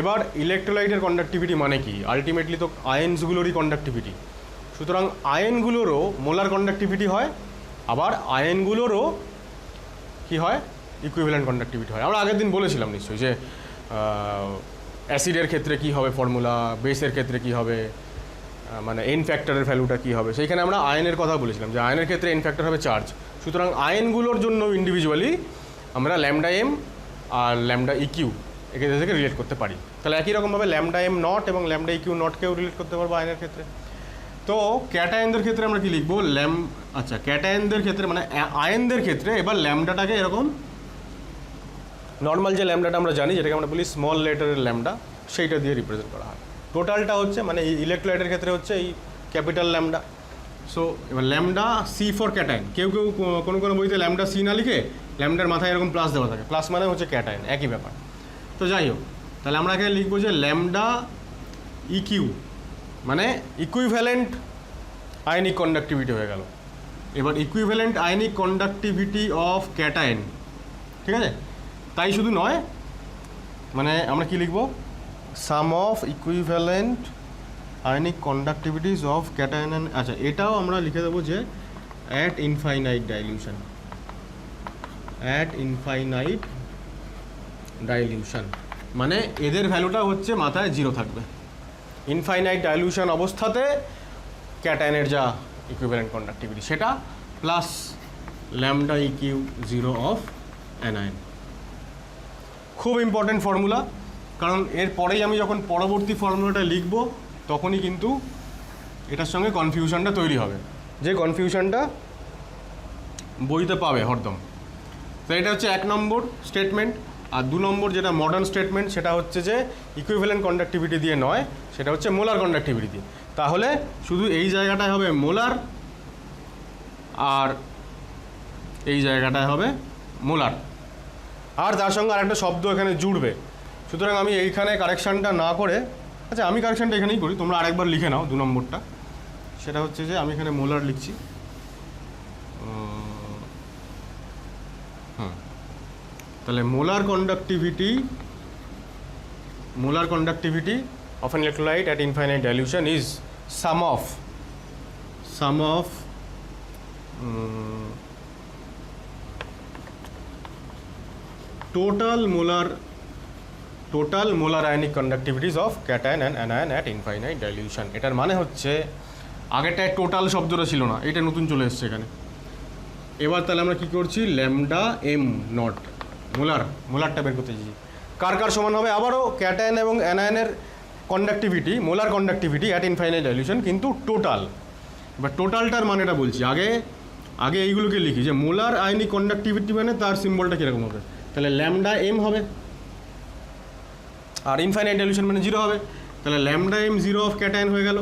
এবার ইলেকট্রোলাইটের কন্ডাক্টিভিটি মানে কি, আলটিমেটলি তো আয়নসগুলোরই কন্ডাক্টিভিটি, সুতরাং আয়নগুলোরও মোলার কন্ডাক্টিভিটি হয়, আবার আয়নগুলোরও কি হয়, ইকুইভ্যালেন্ট কন্ডাক্টিভিটি হয়। আমরা আগের দিন বলেছিলাম নিশ্চয়ই যে অ্যাসিডের ক্ষেত্রে কি হবে ফর্মুলা, বেসের ক্ষেত্রে কি হবে, মানে এন ফ্যাক্টরের ভ্যালুটা কী হবে, সেইখানে আমরা আয়নের কথা বলেছিলাম যে আয়নের ক্ষেত্রে এন ফ্যাক্টর হবে চার্জ। সুতরাং আয়নগুলোর জন্য ইন্ডিভিজুয়ালি আমরা lambda M R lambda EQ এক্ষেত্রে থেকে রিলেট করতে পারি। তাহলে একই রকমভাবে ল্যামডা এম নট এবং ল্যামডা ইকিউ নটকেও রিলেট করতে পারবো আয়নের ক্ষেত্রে। তো ক্যাটায়নদের ক্ষেত্রে আমরা কি লিখবো, আচ্ছা ক্যাটায়নদের ক্ষেত্রে মানে আয়নদের ক্ষেত্রে এবার ল্যামডাটাকে এরকম নর্মাল যে ল্যামডাটা আমরা জানি যেটাকে আমরা বলি স্মল লেটারের ল্যামডা, সেইটা দিয়ে রিপ্রেজেন্ট করা হয়। টোটালটা হচ্ছে মানে ইলেকট্রোলাইটের ক্ষেত্রে হচ্ছে এই ক্যাপিটাল ল্যামডা। সো এবার ল্যামডা সি ফর ক্যাটায়ন, কেউ কেউ কোনো কোনো বইতে ল্যামডা সি না লিখে ল্যামডার মাথায় এরকম প্লাস দেওয়া থাকে, প্লাস মানে হচ্ছে ক্যাটায়ন, একই ব্যাপার। তো যাই হোক, তাহলে আমরা এখানে লিখবো যে ল্যামডা ইকিউ মানে ইকুইভ্যালেন্ট আয়নিক কন্ডাক্টিভিটি হয়ে গেল। এবার equivalent ionic conductivity of cation, ঠিক আছে, তাই শুধু নয়, মানে আমরা কি লিখবো, sum of equivalent ionic conductivities of cation and, আচ্ছা এটাও আমরা লিখে দেবো যে at infinite dilution, at infinite dilution মানে এদের ভ্যালুটা হচ্ছে মাথায় জিরো থাকবে। ইনফাইনাইট ডাইলিউশন অবস্থাতে ক্যাটায়নের যা ইকুইভ্যালেন্ট কন্ডাক্টিভিটি সেটা plus lambda EQ zero of anion. খুব ইম্পর্টেন্ট ফর্মুলা, কারণ এরপরেই আমি যখন পরবর্তী ফর্মুলাটা লিখব তখনই কিন্তু এটার সঙ্গে কনফিউশনটা তৈরি হবে, যে কনফিউশনটা বইতে পাবে হরদম। তো এটা হচ্ছে 1 নম্বর স্টেটমেন্ট। আর 2 নম্বর যেটা মডার্ন স্টেটমেন্ট সেটা হচ্ছে যে ইকুইভ্যালেন্ট কন্ডাক্টিভিটি দিয়ে নয়, সেটা হচ্ছে মোলার কন্ডাক্টিভিটি দিয়ে। তাহলে শুধু এই জায়গাটায় হবে মোলার আর এই জায়গাটায় হবে মোলার, আর তার সঙ্গে আরেকটা শব্দ এখানে জুড়বে। সুতরাং আমি এইখানে কারেকশানটা না করে, আচ্ছা আমি কারেকশানটা এখানেই করি, তোমরা আরেকবার লিখে নাও 2 নম্বরটা। সেটা হচ্ছে যে আমি এখানে মোলার লিখছি, তাহলে molar conductivity of an electrolyte at infinite dilution is sum of total molar ionic conductivities of cation and anion at infinite dilution। এটার মানে হচ্ছে আগেরটায় টোটাল শব্দটা ছিল না, এটা নতুন চলে এসছে এখানে। এবার তাহলে আমরা কী করছি, ল্যামডা এম নট মোলারটা বের করতে চাইছি, কার কার সমান হবে, আবারও ক্যাটায়ন এবং অ্যানায়নের conductivity molar conductivity at infinite dilution, কিন্তু টোটাল। এবার টোটালটার মানেটা বলছি, আগে এইগুলোকে লিখি যে মোলার আয়নিক কন্ডাক্টিভিটি মানে তার সিম্বলটা কীরকম হবে, তাহলে ল্যামডা এম হবে, আর ইনফাইনাইট ডাইলিউশন মানে 0 হবে, তাহলে lambda M zero of cation হয়ে গেল।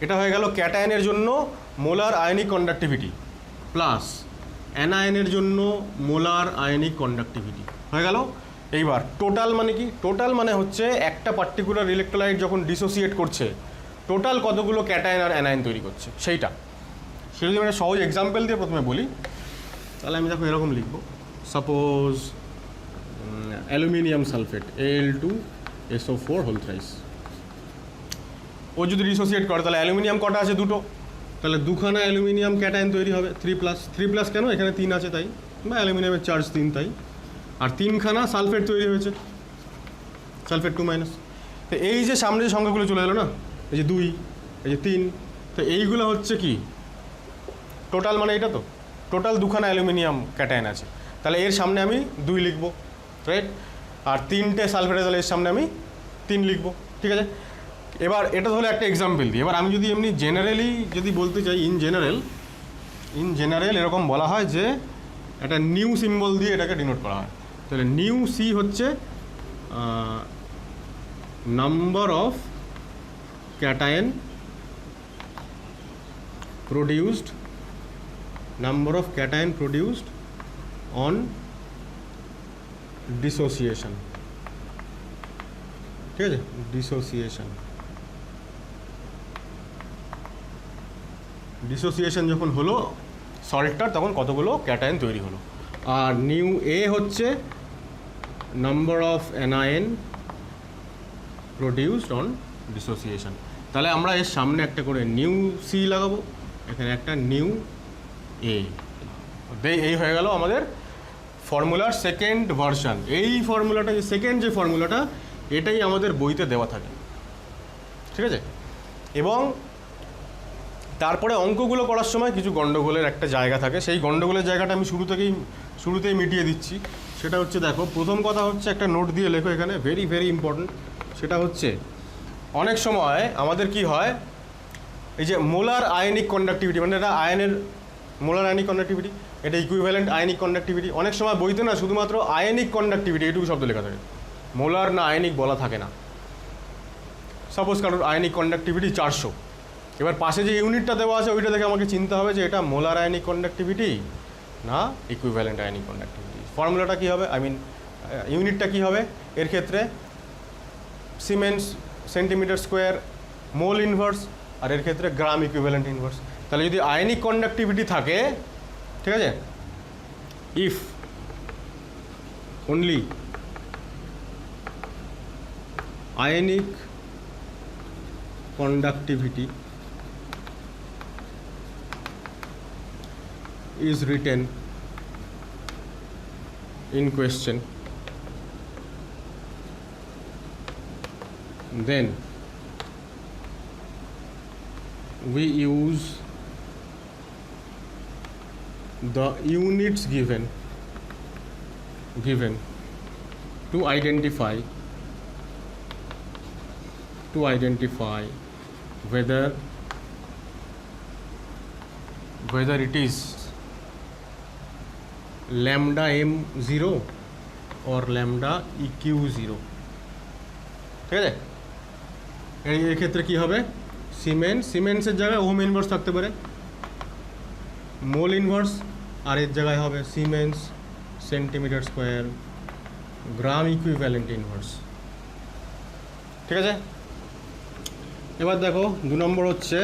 এটা হয়ে গেল ক্যাটায়নের জন্য মোলার আয়নিক কন্ডাক্টিভিটি প্লাস অ্যানায়নের জন্য মোলার আয়নিক কন্ডাক্টিভিটি হয়ে গেল। এইবার টোটাল মানে কি, টোটাল মানে হচ্ছে একটা পার্টিকুলার ইলেকট্রোলাইট যখন ডিসোসিয়েট করছে টোটাল কতগুলো ক্যাটায়ন আর অ্যানায়ন তৈরি করছে সেইটা। সেটা যদি একটা সহজ এক্সাম্পল দিয়ে প্রথমে বলি, তাহলে আমি দেখো এরকম লিখব, suppose aluminium sulphate Al2SO4 whole thrice, ও যদি ডিসোসিয়েট করে তাহলে অ্যালুমিনিয়াম কটা আছে, 2টো, তাহলে 2খানা অ্যালুমিনিয়াম ক্যাটায়ন তৈরি হবে 3+, কেন এখানে 3 আছে তাই, বা অ্যালুমিনিয়ামের চার্জ 3 তাই, আর 3খানা সালফেট তৈরি হয়েছে, সালফেট 2-। তো এই যে সামনে যে সংখ্যাগুলো চলে এলো না, এই যে 2, এই যে 3, তো এইগুলো হচ্ছে কি টোটাল, মানে এটা তো টোটাল 2খানা অ্যালুমিনিয়াম ক্যাটায়ন আছে, তাহলে এর সামনে আমি 2 লিখবো, রাইট, আর 3টে সালফেট, তাহলে এর সামনে আমি 3 লিখবো, ঠিক আছে। এবার এটা হলো একটা এক্সাম্পল দিই। এবার আমি যদি এমনি জেনারেলি যদি বলতে চাই, ইন জেনারেল এরকম বলা হয় যে একটা নিউ সিম্বল দিয়ে এটাকে ডিনোট করা হয়। তাহলে নিউ সি হচ্ছে number of cation produced on dissociation. ঠিক আছে, ডিসোসিয়েশন যখন হলো সল্টটার, তখন কতগুলো ক্যাটায়ন তৈরি হলো। আর নিউ এ হচ্ছে number of anion produced on dissociation. তাহলে আমরা এর সামনে একটা করে নিউ সি লাগাবো, এখানে একটা নিউ এ। এই হয়ে গেল আমাদের ফর্মুলার সেকেন্ড ভার্সন। এই ফর্মুলাটা, যে সেকেন্ড যে ফর্মুলাটা, এটাই আমাদের বইতে দেওয়া থাকে। ঠিক আছে, এবং তারপরে অঙ্কগুলো করার সময় কিছু গণ্ডগোলের একটা জায়গা থাকে। সেই গণ্ডগোলের জায়গাটা আমি শুরুতেই মিটিয়ে দিচ্ছি। সেটা হচ্ছে, দেখো, প্রথম কথা হচ্ছে একটা নোট দিয়ে লেখো এখানে, ভেরি ভেরি ইম্পর্ট্যান্ট। সেটা হচ্ছে অনেক সময় আমাদের কি হয়, এই যে মোলার আয়নিক কন্ডাক্টিভিটি, মানে এটা আয়নের মোলার আয়নিক কন্ডাক্টিভিটি, এটা ইকুইভ্যালেন্ট আয়নিক কন্ডাক্টিভিটি। অনেক সময় বইতে না শুধুমাত্র আয়নিক কন্ডাক্টিভিটি এইটুকু শব্দ লেখা থাকে, মোলার না আয়নিক বলা থাকে না। সাপোজ কারোর আয়নিক কন্ডাক্টিভিটি 400, এবার পাশে যে ইউনিটটা দেওয়া আছে ওইটা দেখে আমাকে চিন্তা হবে যে এটা মোলার আয়নিক কন্ডাক্টিভিটি না ইকুইভ্যালেন্ট আয়নিক কন্ডাক্টিভিটি। ফর্মুলাটা কী হবে, ইউনিটটা কী হবে এর ক্ষেত্রে? Siemens centimetre square mole inverse, আর এর ক্ষেত্রে গ্রাম ইকুইভ্যালেন্ট ইনভার্স। তাহলে যদি আয়নিক কন্ডাক্টিভিটি থাকে, ঠিক আছে, if only ionic conductivity is written in question, then we use the units given to identify whether it is lambda m0 or lambda eq0। ঠিক আছে, এই ক্ষেত্রে কি হবে, সিমেন্সের জায়গায় ওহম ইনভার্স থাকতে পারে, মোল ইনভার্স, আর এর জায়গায় হবে siemens centimetre square gram equivalent inverse. ঠিক আছে, এবার দেখো 2 নম্বর হচ্ছে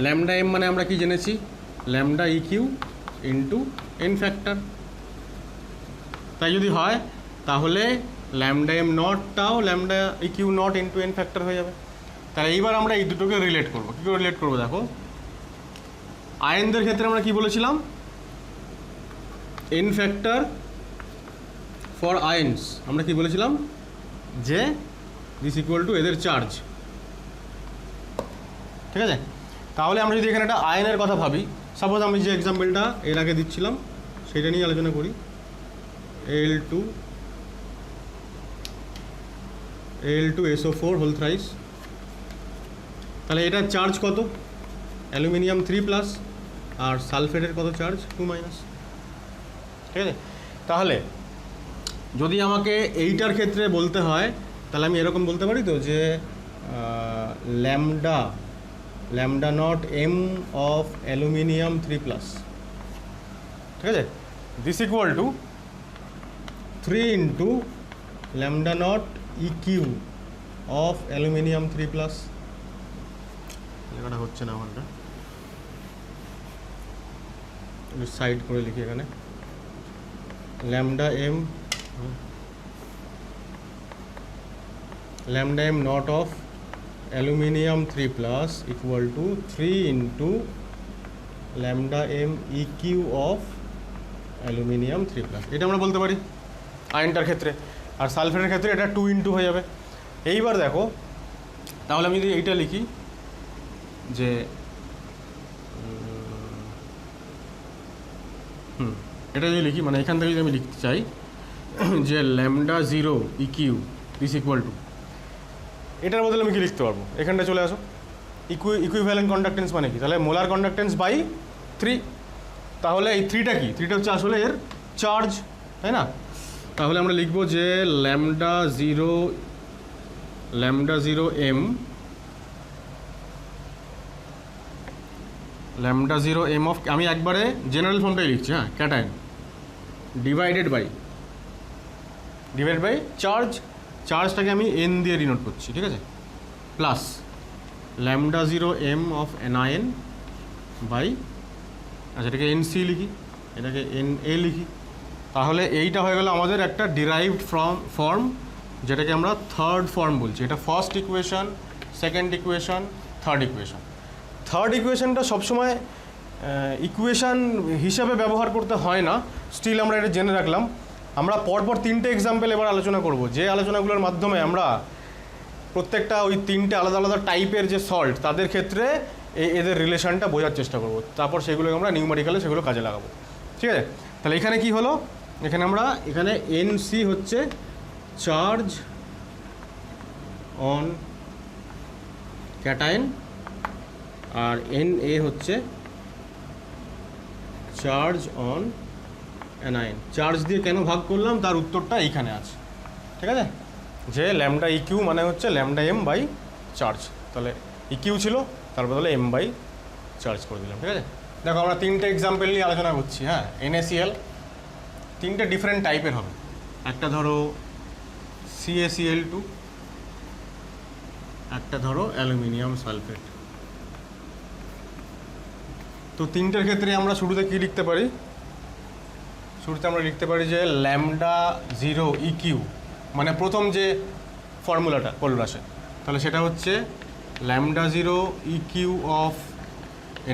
ল্যামডা এম, মানে আমরা কি জেনেছি, lambda EQ into N factor. তাই যদি হয় তাহলে ল্যামডা এম নটটাও lambda EQ nought into N factor হয়ে যাবে। তাহলে এইবার আমরা এই দুটোকে রিলেট করবো। কী করে রিলেট করবো, দেখো, আয়নদের ক্ষেত্রে আমরা কি বলেছিলাম, এন ফ্যাক্টর ফর আয়নস আমরা কি বলেছিলাম, যে দিস ইকুয়াল টু এদের চার্জ। ঠিক আছে, তাহলে আমরা যদি এখানে একটা আয়নের কথা ভাবি, সাপোজ আমি যে এক্সাম্পলটা এর আগে দিচ্ছিলাম সেটা নিয়ে আলোচনা করি, Al2SO4 হোল থ্রাইস। তাহলে এটার চার্জ কত, অ্যালুমিনিয়াম 3+, আর সালফেটের কত চার্জ, 2-। ঠিক আছে, তাহলে যদি আমাকে এইটার ক্ষেত্রে বলতে হয় তাহলে আমি এরকম বলতে পারি তো, যে lambda naught M of aluminium 3+, ঠিক আছে, this equal to 3 into lambda not EQ of aluminium 3+। লেখাটা হচ্ছে না আমারটা, সাইড করে লিখি এখানে, lambda M naught of aluminium 3+ equal to 3 into lambda M EQ of aluminium 3+। এটা আমরা বলতে পারি আয়নটার ক্ষেত্রে, আর সালফেটের ক্ষেত্রে এটা 2 ইন্টু হয়ে যাবে। এইবার দেখো, তাহলে আমি যদি এইটা লিখি, যে এটা যদি লিখি, মানে এখান থেকে যদি আমি লিখতে চাই যে lambda 0 EQ this equal two এটার বদলে আমি কি লিখতে পারবো, এখানটা চলে আসো, ইকুইভ্যালেন্ট কন্ডাক্টেন্স মানে কি, তাহলে মোলার কন্ডাক্টেন্স বাই 3। তাহলে এই 3টা কি, 3টা হচ্ছে আসলে এর চার্জ, তাই না? তাহলে আমরা লিখবো যে ল্যামডা জিরো এম অফ, আমি একবারে জেনারেল ফর্মটাই লিখছি, হ্যাঁ, ক্যাটায়ন ডিভাইডেড বাই চার্জটাকে আমি এন দিয়ে ডিনোট করছি, ঠিক আছে, plus lambda zero M of NIN by, আচ্ছা এটাকে এনসি লিখি, এটাকে এন এ লিখি। তাহলে এইটা হয়ে গেল আমাদের একটা ডিরাইভড ফর্ম, যেটাকে আমরা থার্ড ফর্ম বলছি। এটা first equation, second equation, third equation. Third ইকুয়েশনটা সবসময় ইকুয়েশন হিসাবে ব্যবহার করতে হয় না, স্টিল আমরা এটা জেনে রাখলাম। আমরা পরপর 3টে এক্সাম্পল এবার আলোচনা করব, যে আলোচনাগুলোর মাধ্যমে আমরা প্রত্যেকটা ওই 3টে আলাদা আলাদা টাইপের যে সল্ট তাদের ক্ষেত্রে এদের রিলেশনটা বোঝার চেষ্টা করব, তারপর সেগুলোকে আমরা নিউমেরিক্যালে সেগুলো কাজে লাগাবো, ঠিক আছে? তাহলে এখানে কি হলো, এখানে এনসি হচ্ছে চার্জ অন ক্যাটায়ন, আর এন এ হচ্ছে চার্জ অন অ্যানায়ন। চার্জ দিয়ে কেন ভাগ করলাম তার উত্তরটা এইখানে আছে, ঠিক আছে, যে ল্যামডা ইকিউ মানে হচ্ছে ল্যামডা এম বাই চার্জ। তাহলে ইকিউ ছিল, তার বদলে এম বাই চার্জ করে দিলাম, ঠিক আছে? দেখো আমরা 3টে এক্সাম্পল নিয়ে আলোচনা করছি, হ্যাঁ। NaCl 3টে ডিফারেন্ট টাইপের হবে। একটা ধরো CaCl2, একটা ধরো অ্যালুমিনিয়াম সালফেট। তো 3টের ক্ষেত্রে আমরা শুরুতে কী লিখতে পারি, শুরুতে আমরা লিখতে পারি যে ল্যামডা জিরো ইকিউ, মানে প্রথম যে ফর্মুলাটা করল আসে, তাহলে সেটা হচ্ছে lambda zero EQ of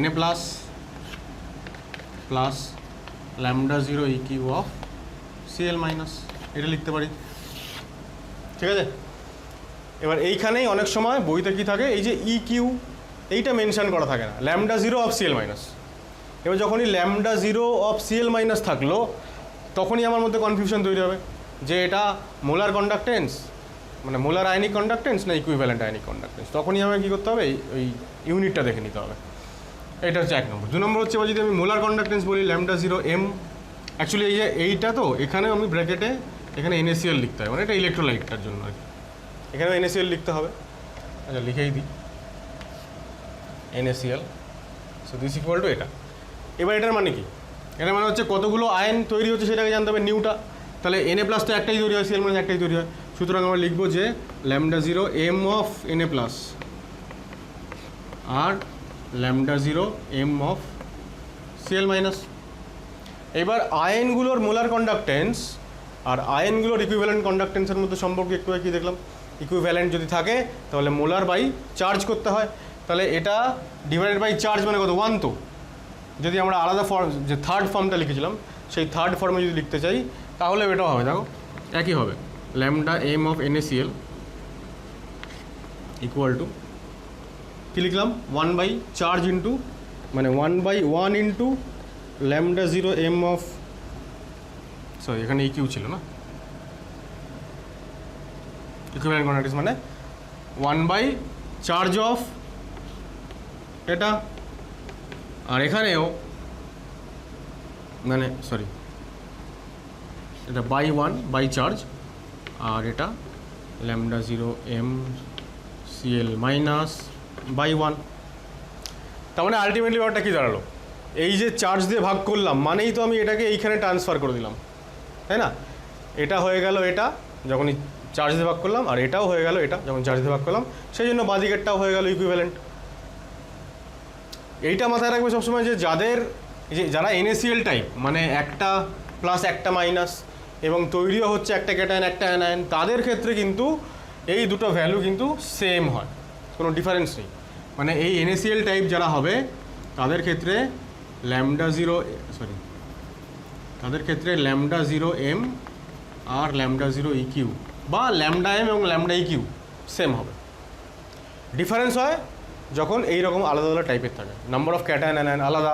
Na plus plus lambda zero EQ of Cl minus, এটা লিখতে পারি, ঠিক আছে? এবার এইখানেই অনেক সময় বইতে কী থাকে, এই যে ইকিউ এইটা মেনশন করা থাকে না, lambda zero of Cl minus. এবার যখনই lambda zero of Cl minus থাকলো, তখনই আমার মধ্যে কনফিউশন তৈরি হবে যে এটা মোলার কন্ডাক্টেন্স, মানে মোলার আয়নিক কন্ডাক্টেন্স না ইকুইভ্যালেন্ট আয়নিক কন্ডাক্টেন্স। তখনই আমাকে কী করতে হবে, ওই ইউনিটটা দেখে নিতে হবে। এটা হচ্ছে 1 নম্বর। 2 নম্বর হচ্ছে, এবার যদি আমি মোলার কন্ডাক্টেন্স বলি ল্যামডা জিরো এম, অ্যাকচুয়ালি এই যে এইটা, তো এখানে আমি ব্র্যাকেটে এখানে NaCl লিখতে হবে, মানে এটা ইলেকট্রোলাইটটার জন্য আর কি, এখানেও NaCl লিখতে হবে। আচ্ছা লিখেই দিই NaCl, so this equal two এটা। এবার এটার মানে কি, এটার মানে হচ্ছে কতগুলো আয়ন তৈরি হচ্ছে সেটাকে জানতে হবে, নিউটা। তাহলে Na প্লাস তো একটাই তৈরি হয়, Cl মাইনাস একটাই তৈরি হয়, সুতরাং আমরা লিখবো যে lambda zero M of Na plus আর lambda zero M of Cl minus. এবার আয়নগুলোর মোলার কন্ডাক্টেন্স আর আয়নগুলোর ইকুইভ্যালেন্ট কন্ডাক্টেন্সের মধ্যে সম্পর্কে একটু কি দেখলাম, ইকুইভ্যালেন্ট যদি থাকে তাহলে মোলার বাই চার্জ করতে হয়, তাহলে এটা ডিভাইডেড বাই চার্জ মানে কত, 1। তো যদি আমরা আলাদা ফর্ম, যে থার্ড ফর্মটা লিখেছিলাম, সেই থার্ড ফর্মে যদি লিখতে চাই তাহলে এটাও হবে, দেখো একই হবে, lambda M of NaCl equal to কী লিখলাম, 1 বাই চার্জ ইন্টু, মানে 1/1 into lambda zero M of, sorry এখানে ইকিউ ছিল না, ইকুইভ্যালেন্ট কন্ডাক্টেন্স মানে 1 বাই চার্জ অফ এটা, আর এখানেও মানে সরি এটা বাই 1 বাই চার্জ, আর এটা lambda zero M Cl minus by 1। তার মানে আলটিমেটলি ব্যাপারটা কী দাঁড়ালো, এই যে চার্জ দিয়ে ভাগ করলাম মানেই তো আমি এটাকে এইখানে ট্রান্সফার করে দিলাম, তাই না? এটা হয়ে গেল এটা যখনই চার্জ দিয়ে ভাগ করলাম, আর এটাও হয়ে গেল এটা যখন চার্জ দিয়ে ভাগ করলাম, সেই জন্য বাদিকেরটাও হয়ে গেল ইকুইভ্যালেন্ট। এইটা মাথায় রাখবে সবসময় যে যারা NaCl টাইপ, মানে একটা প্লাস একটা মাইনাস এবং তৈরিও হচ্ছে একটা ক্যাটায়ন একটা অ্যানায়ন, তাদের ক্ষেত্রে কিন্তু এই দুটো ভ্যালু কিন্তু সেম হয়, কোনো ডিফারেন্স নেই। মানে এই NaCl টাইপ যারা হবে তাদের ক্ষেত্রে lambda zero M R lambda zero EQ বা ল্যামডা এম এবং ল্যামডা ইকিউ সেম হবে। ডিফারেন্স হয় যখন এইরকম আলাদা আলাদা টাইপের থাকে, নাম্বার অফ ক্যাটায়ন অ্যানায়ন আলাদা,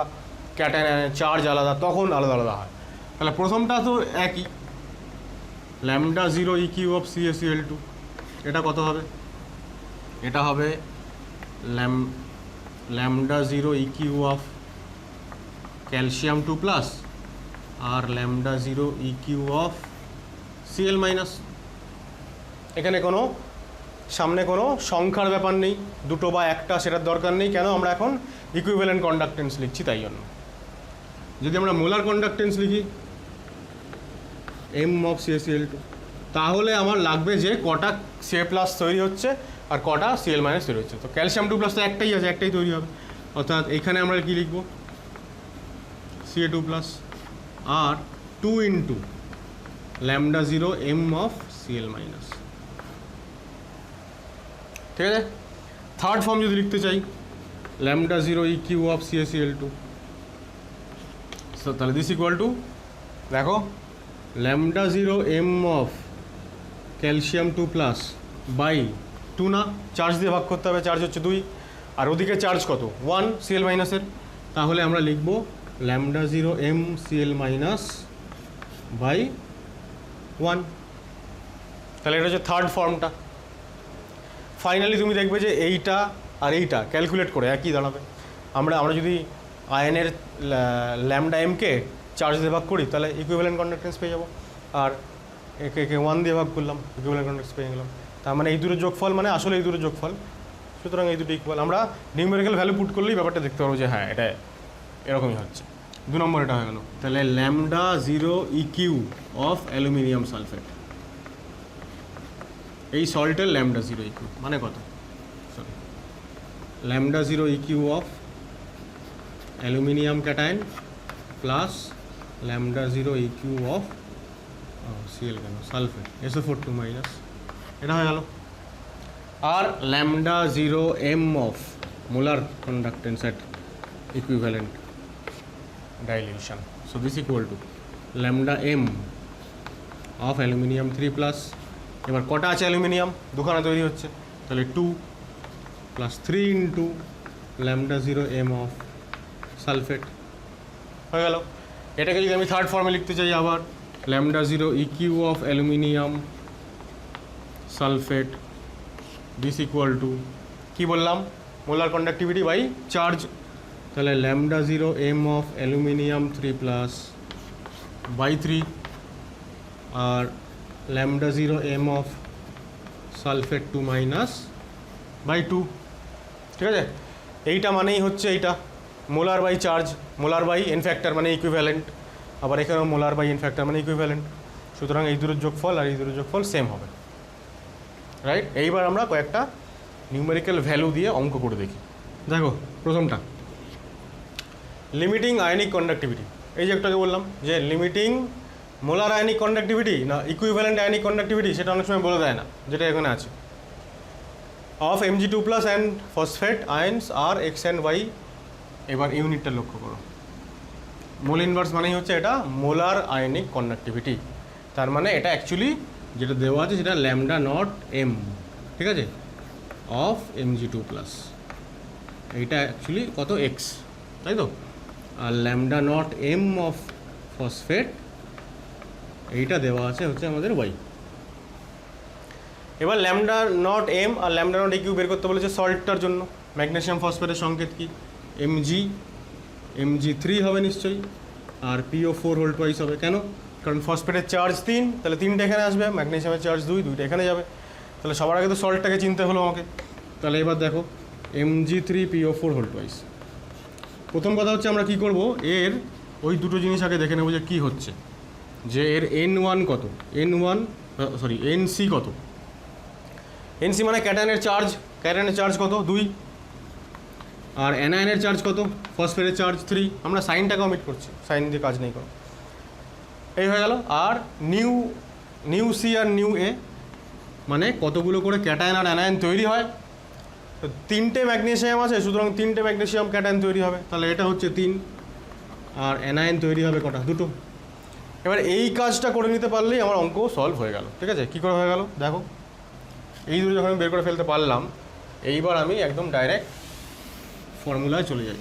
ক্যাটায়ন অ্যানায়ন চার্জ আলাদা, তখন আলাদা আলাদা হয়। তাহলে প্রথমটা তো একই, lambda zero EQ of CaCl2, এটা কত হবে, এটা হবে lambda zero EQ of calcium 2+ আর lambda zero EQ of Cl minus. এখানে কোনো সামনে কোনো সংখ্যার ব্যাপার নেই, দুটো বা একটা সেটার দরকার নেই। কেন? আমরা এখন ইকুইভ্যালেন্ট কন্ডাক্টেন্স লিখছি, তাই জন্য। যদি আমরা মোলার কন্ডাক্টেন্স লিখি M অফ CaCl2, তাহলে আমার লাগবে যে কটা Ca+ তৈরি হচ্ছে আর কটা Cl- তৈরি হচ্ছে। তো ক্যালসিয়াম 2+ তো একটাই আছে, একটাই তৈরি হবে, অর্থাৎ এইখানে আমরা কি লিখব Ca2+ আর 2 into lambda zero M of Cl-। ঠিক আছে। থার্ড ফর্ম যদি লিখতে চাই lambda zero EQ of CaCl2, তাহলে দিস ইকুয়াল টু, দেখো, lambda zero M of calcium 2+ by 2 না, চার্জ দিয়ে ভাগ করতে হবে, চার্জ হচ্ছে 2 আর ওদিকে চার্জ কত 1 Cl- এর, তাহলে আমরা লিখব lambda zero M Cl- by 1। তাহলে এটা হচ্ছে থার্ড ফর্মটা। ফাইনালি তুমি দেখবে যে এইটা আর এইটা ক্যালকুলেট করে একই দাঁড়াবে। আমরা যদি আয়নের ল্যামডা এমকে চার্জ দিয়ে ভাগ করি তাহলে ইকুইভ্যালেন্ট কন্ডাক্টেন্স পেয়ে যাবো, আর একে 1 দিয়ে ভাগ করলাম, ইকুইভ্যালেন্ট কন্ডাক্টেন্স পেয়ে গেলাম। তার মানে এই দুটো যোগফল মানে আসলে এই দুটো যোগফল, সুতরাং এই দুটো ইকুয়াল। আমরা নিউমেরিক্যাল ভ্যালু পুট করলেই ব্যাপারটা দেখতে পারবো যে হ্যাঁ এটা এরকমই হচ্ছে। 2 নম্বর এটা হয়ে গেল। তাহলে lambda zero EQ of aluminium sulphate, এই সল্টের ল্যামডা জিরো ইকিউ মানে কত, sorry, lambda zero EQ of aluminium cation plus lambda zero EQ of Cl sulphate SO4 minus, এটা হয়ে গেল। আর lambda zero M of molar conductance at equivalent dilution, so this equal to lambda M of aluminium 3+। এবার কটা আছে aluminium, দুখানা তৈরি হচ্ছে, তাহলে 2 + 3 into lambda zero M of sulphate হয়ে গেল। এটাকে যদি আমি থার্ড ফর্মে লিখতে চাই আবার lambda zero EQ of aluminium sulphate, this equal to কী বললাম, মোলার কন্ডাক্টিভিটি বাই চার্জ, তাহলে lambda zero M of aluminium 3+ by 3 আর lambda zero M of sulphate 2- by 2। ঠিক আছে, এইটা মানেই হচ্ছে এইটা molar by charge, molar by N factor মানে ইকুইভ্যালেন্ট, আবার এখানেও মোলার বাই এন ফ্যাক্টর মানে ইকুইভ্যালেন্ট, সুতরাং এই দুটোর যোগফল আর এই দুটোর যোগফল সেম হবে, রাইট। এইবার আমরা কয়েকটা নিউমেরিক্যাল ভ্যালু দিয়ে অঙ্ক করে দেখি। দেখো প্রথমটা লিমিটিং আয়নিক কন্ডাক্টিভিটি, এই যে একটাকে বললাম যে লিমিটিং মোলার আয়নিক কন্ডাক্টিভিটি না ইকুইভ্যালেন্ট আয়নিক কন্ডাক্টিভিটি, সেটা অনেক সময় বলে দেয় না, যেটা এখানে আছে, of Mg2+ and phosphate ions আর X and Y। এবার ইউনিটটা লক্ষ্য করো, মোল ইনভার্স মানেই হচ্ছে এটা মোলার আয়নিক কন্ডাক্টিভিটি, তার মানে এটা অ্যাকচুয়ালি যেটা দেওয়া আছে সেটা ল্যামডা নট M, ঠিক আছে, অফ Mg2+, এইটা অ্যাকচুয়ালি কত X, তাই তো, আর lambda nought M of phosphate এইটা দেওয়া আছে হচ্ছে আমাদের Y। এবার ল্যামডা নট M আর ল্যামডা নট ইকিউ বের করতে বলেছে সল্টটার জন্য। ম্যাগনেসিয়াম ফসফেটের সংকেত কি, Mg3 হবে নিশ্চয়ই, আর PO4 হোল টুয়াইস হবে। কেন? কারণ ফসফেটের চার্জ 3, তাহলে 3টা এখানে আসবে, ম্যাগনেসিয়ামের চার্জ 2, 2টা এখানে যাবে, তাহলে সবার আগে তো সল্টটাকে চিনতে হলো আমাকে। তাহলে এবার দেখো Mg3 PO4 হোল টুয়াইস। প্রথম কথা হচ্ছে আমরা কি করব, এর ওই দুটো জিনিস আগে দেখে নেব যে কী হচ্ছে, যে এর N1 কত, NC কত। NC মানে ক্যাটায়নের চার্জ, ক্যাটায়নের চার্জ কত 2, আর অ্যানায়নের চার্জ কত, ফসফেটের চার্জ 3। আমরা সাইনটাকে অমিট করছি, সাইন দিয়ে কাজ নেই কোনো, এই হয়ে গেল। আর নিউ সি আর নিউ এ মানে কতগুলো করে ক্যাটায়ন আর অ্যানায়ন তৈরি হয়, তো 3টে ম্যাগনেসিয়াম আছে, সুতরাং 3টে ম্যাগনেসিয়াম ক্যাটায়ন তৈরি হবে, তাহলে এটা হচ্ছে 3, আর অ্যানায়ন তৈরি হবে কটা, 2টো। এবার এই কাজটা করে নিতে পারলেই আমার অঙ্ক সলভ হয়ে গেল। ঠিক আছে, কী করে হয়ে গেল দেখো, এই দুটো যখন আমি বের করে ফেলতে পারলাম, এইবার আমি একদম ডাইরেক্ট ফর্মুলায় চলে যাই।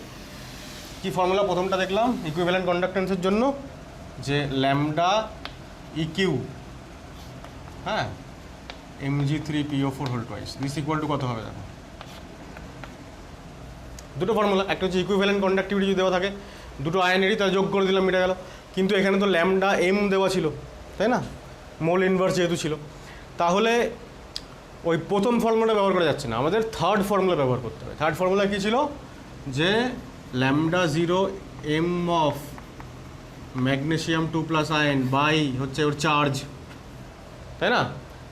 কি ফর্মুলা প্রথমটা দেখলাম ইকুইভ্যালেন্ট কন্ডাক্টেন্সের জন্য, যে ল্যামডা ইকিউ, হ্যাঁ, Mg3PO4 whole twice, this equal to কত হবে দেখো, দুটো ফর্মুলা, একটা হচ্ছে ইকুইভ্যালেন্ট কন্ডাক্টিভিটি যদি দেওয়া থাকে দুটো আয়নেরই, তাহলে যোগ করে দিলাম, মিটে গেল। কিন্তু এখানে তো ল্যামডা এম দেওয়া ছিল, তাই না, মোল ইনভার্স যেহেতু ছিল, তাহলে ওই প্রথম ফর্মুলা ব্যবহার করা যাচ্ছে না, আমাদের থার্ড ফর্মুলা ব্যবহার করতে হবে। থার্ড ফর্মুলা কী ছিল, যে lambda zero M of magnesium 2+ ion by হচ্ছে ওর চার্জ, তাই না।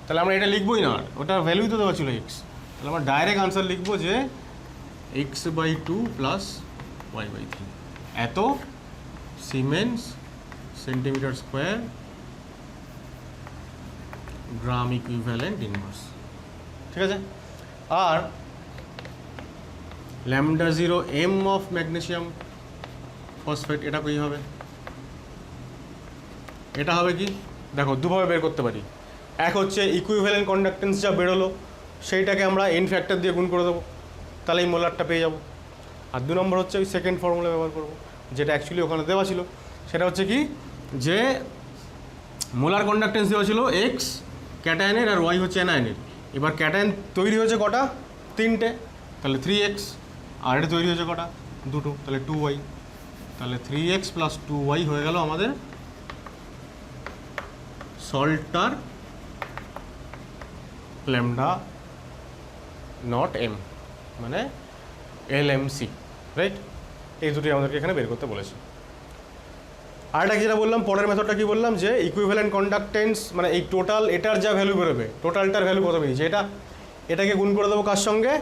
তাহলে আমরা এটা লিখবই না, ওটার ভ্যালুই তো দেওয়া ছিল এক্স, তাহলে আমরা ডাইরেক্ট আনসার লিখবো যে x/2 + y/3 এত siemens centimetre square gram equivalent inverse, ঠিক আছে। আর lambda zero M of magnesium phosphate, এটা কী হবে, এটা হবে কি দেখো, দুভাবে বের করতে পারি। এক হচ্ছে ইকুইভ্যালেন্ট কন্ডাক্টেন্স যা বেরোলো সেইটাকে আমরা এন ফ্যাক্টর দিয়ে গুণ করে দেবো, তাহলে এই মোলারটা পেয়ে যাব। আর 2 নম্বর হচ্ছে ওই সেকেন্ড ফর্মুলা ব্যবহার করব, যেটা অ্যাকচুয়ালি ওখানে দেওয়া ছিল, সেটা হচ্ছে কি, যে মোলার কন্ডাক্টেন্স দেওয়া ছিল এক্স ক্যাটায়নের আর ওয়াই হচ্ছে অ্যানায়নের। এবার ক্যাটায়ন তৈরি হয়েছে কটা, 3টে, তাহলে 3x, আর এটা তৈরি হয়েছে কটা, 2টো, তাহলে 2y, তাহলে 3x + 2y হয়ে গেল আমাদের সল্টার ল্যামডা নট এম, মানে LMC, রাইট। এই দুটোই আমাদেরকে এখানে বের করতে বলেছে। আরেকটা যেটা বললাম, পরের মেথডটা কি বললাম, যে ইকুইভ্যালেন্ট কন্ডাক্টেন্স মানে এই টোটাল এটার যা ভ্যালু বেরোবে, টোটালটার ভ্যালু কত বেরিয়েছে, এটাকে গুণ করে দেবো কার সঙ্গে,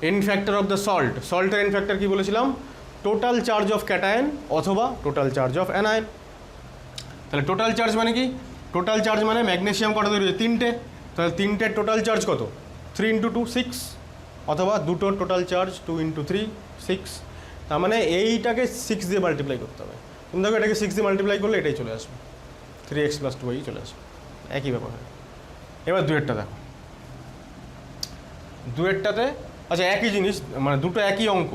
N factor of the salt. সল্টের এন ফ্যাক্টর কী বলেছিলাম, টোটাল চার্জ অফ ক্যাটায়ন অথবা টোটাল চার্জ অফ অ্যানায়ন। তাহলে টোটাল চার্জ মানে কি, টোটাল চার্জ মানে ম্যাগনেসিয়াম কটা তৈরি হয়েছে, 3টে, তাহলে 3টের টোটাল চার্জ কত, 3 × 2 6, অথবা দুটোর টোটাল চার্জ 2 × 3 6, তার মানে এইটাকে 6 দিয়ে মাল্টিপ্লাই করতে হবে। তুমি দেখো এটাকে 6 দিয়ে মাল্টিপ্লাই করলে এটাই চলে আসবে, 3x + 2y চলে আসবে, একই ব্যাপার হয়। এবার দুয়েরটা দেখো, দুয়েরটাতে আচ্ছা একই জিনিস, মানে দুটো একই অঙ্ক,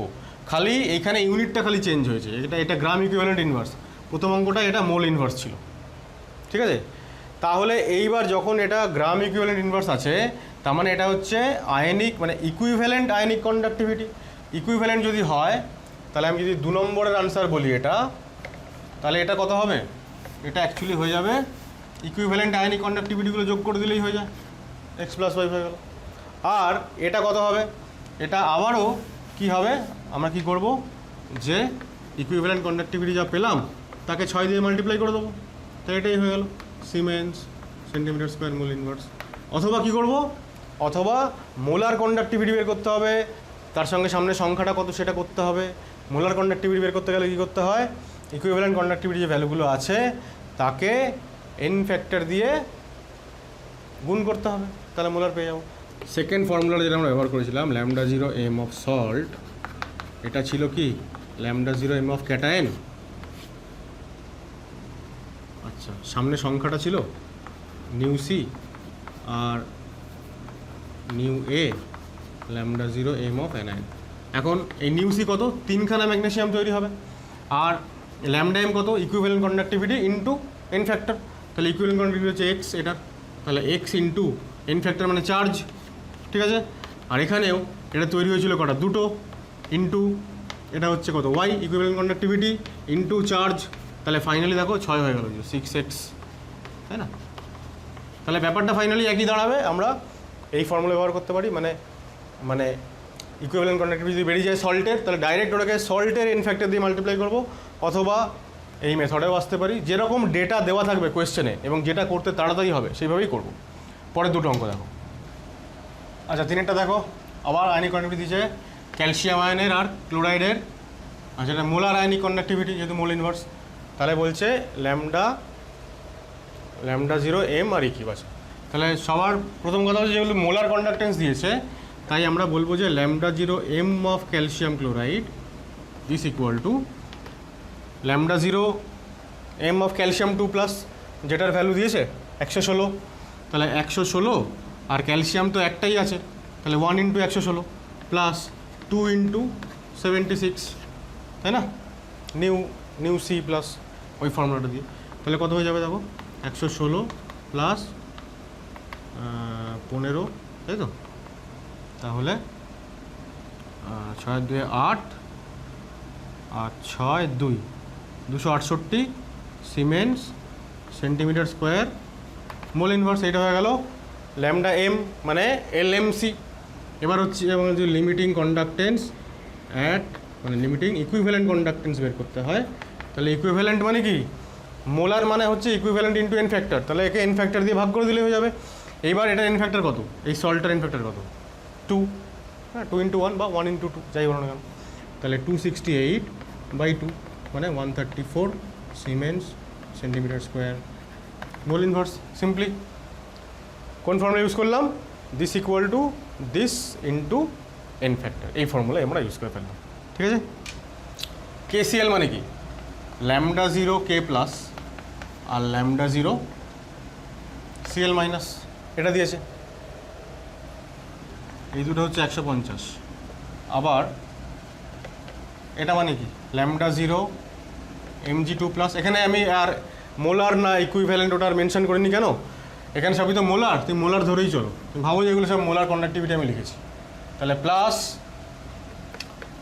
খালি এইখানে ইউনিটটা খালি চেঞ্জ হয়েছে, এটা গ্রাম ইকুইভ্যালেন্ট ইনভার্স, প্রথম অঙ্কটা এটা মোল ইনভার্স ছিল, ঠিক আছে। তাহলে এইবার যখন এটা গ্রাম ইকুইভ্যালেন্ট ইনভার্স আছে, তার মানে এটা হচ্ছে আয়নিক, মানে ইকুইভ্যালেন্ট আয়নিক কন্ডাক্টিভিটি। ইকুইভ্যালেন্ট যদি হয়, তাহলে আমি যদি 2 নম্বরের আনসার বলি এটা, তাহলে এটা কত হবে, এটা অ্যাকচুয়ালি হয়ে যাবে ইকুইভ্যালেন্ট আয়নিক কন্ডাক্টিভিটিগুলো যোগ করে দিলেই হয়ে যায়, x + y হয়ে গেল। আর এটা কত হবে, এটা আবারও কি হবে, আমরা কি করব, যে ইকুইভ্যালেন্ট কন্ডাক্টিভিটি যা পেলাম তাকে 6 দিয়ে মাল্টিপ্লাই করে দেবো, তো এটাই হয়ে গেল siemens centimetre square mole inverse. অথবা কি করব, অথবা মোলার কন্ডাক্টিভিটি বের করতে হবে, তার সঙ্গে সামনে সংখ্যাটা কত সেটা করতে হবে। মোলার কন্ডাক্টিভিটি বের করতে গেলে কী করতে হয়, ইকুইভ্যালেন্ট কন্ডাক্টিভিটি যে ভ্যালুগুলো আছে তাকে এন ফ্যাক্টর দিয়ে গুণ করতে হবে, তাহলে মোলার পেয়ে যাবো। সেকেন্ড ফর্মুলাটা যেটা আমরা ব্যবহার করেছিলাম, lambda zero M of salt, এটা ছিল কি lambda zero M of cation, আচ্ছা সামনে সংখ্যাটা ছিল নিউ সি আর nu A, lambda zero M of anion. এখন এই নিউ সি কত, 3খানা ম্যাগনেসিয়াম তৈরি হবে, আর ল্যামডা এম কত, equivalent conductivity into N factor, তাহলে ইকুইভ্যালেন্ট কন্ডাক্টিভিটি হচ্ছে এক্স, এটা তাহলে এক্স ইন্টু এন ফ্যাক্টর মানে চার্জ, ঠিক আছে। আর এখানেও এটা তৈরি হয়েছিল কটা, 2টো, ইন্টু এটা হচ্ছে কত Y, equivalent conductivity into charge, তাহলে ফাইনালি দেখো 6 হয়ে গেল, 6x, তাই না। তাহলে ব্যাপারটা ফাইনালি একই দাঁড়াবে, আমরা এই ফর্মুলা ব্যবহার করতে পারি, মানে ইকুইভ্যালেন্ট কন্ডাক্টিভিটি যদি বেরিয়ে যায় সল্টের, তাহলে ডাইরেক্ট ওটাকে সল্টের এন ফ্যাক্টর দিয়ে মাল্টিপ্লাই করবো, অথবা এই মেথডেও আসতে পারি, যেরকম ডেটা দেওয়া থাকবে কোয়েশ্চেনে এবং যেটা করতে তাড়াতাড়ি হবে সেইভাবেই করব। পরের দুটো অঙ্ক দেখো, আচ্ছা 3টা দেখো, আবার আয়নিক কন্ডাক্টিভিটি দিয়েছে ক্যালসিয়াম আয়নের আর ক্লোরাইডের, আচ্ছা এটা মোলার আয়নিক কন্ডাক্টিভিটি যেহেতু মোল ইনভার্স, তাহলে বলছে lambda zero M R EQ আছে। তাহলে সবার প্রথম কথা হচ্ছে যেগুলো মোলার কন্ডাক্টেন্স দিয়েছে, তাই আমরা বলবো যে lambda zero M of calcium chloride this equal to lambda zero M of calcium 2+, যেটার ভ্যালু দিয়েছে 116, তাহলে 116 আর ক্যালসিয়াম তো একটাই আছে, তাহলে 1 × 116 প্লাস 2 × 76, তাই না, নিউ সি প্লাস ওই ফর্মুলাটা দিয়ে, তাহলে কত হয়ে যাবে দেখো, 116 প্লাস 15, তাই তো? তাহলে 6 2 8 আর 6 2 268 siemens centimetre square mole inverse. এইটা হয়ে গেল ল্যামডা এম মানে এলএমসি। এবার হচ্ছে এবং যে লিমিটিং কন্ডাক্টেন্স অ্যাট মানে লিমিটিং ইকুইভ্যালেন্ট কন্ডাক্টেন্স বের করতে হয়। তাহলে ইকুইভ্যালেন্ট মানে কি? মোলার মানে হচ্ছে ইকুইভ্যালেন্ট ইন্টু এন ফ্যাক্টর, তাহলে একে এন ফ্যাক্টর দিয়ে ভাগ করে দিলে হয়ে যাবে। এইবার এটা এন ফ্যাক্টর কত? এই সল্টটার এন ফ্যাক্টর কত? 2, হ্যাঁ 2 × 1 বা 1 × 2 যাই বলো না কেন। তাহলে 268/2 মানে 134 siemens centimetre square mole inverse. Simply কোন ফর্মুলা ইউজ করলাম? This equal to this into N factor, এই ফর্মুলা আমরা ইউজ করে ফেললাম। ঠিক আছে। কেসিএল মানে কি? ল্যামডা 0 কে প্লাস আর ল্যামডা 0 সিএল মাইনাস, এটা দিয়েছে। এই দুটো হচ্ছে 150। আবার এটা মানে কি? ল্যামডা 0 mg2 প্লাস, এখানে আমি আর মোলার না ইকুইভ্যালেন্ট ওটা আর মেনশন করিনি কেন? এখানে সবই তো মোলার, তুমি মোলার ধরেই চলো। তুমি ভাবো যে এগুলো সব মোলার কন্ডাক্টিভিটি আমি লিখেছি। তাহলে প্লাস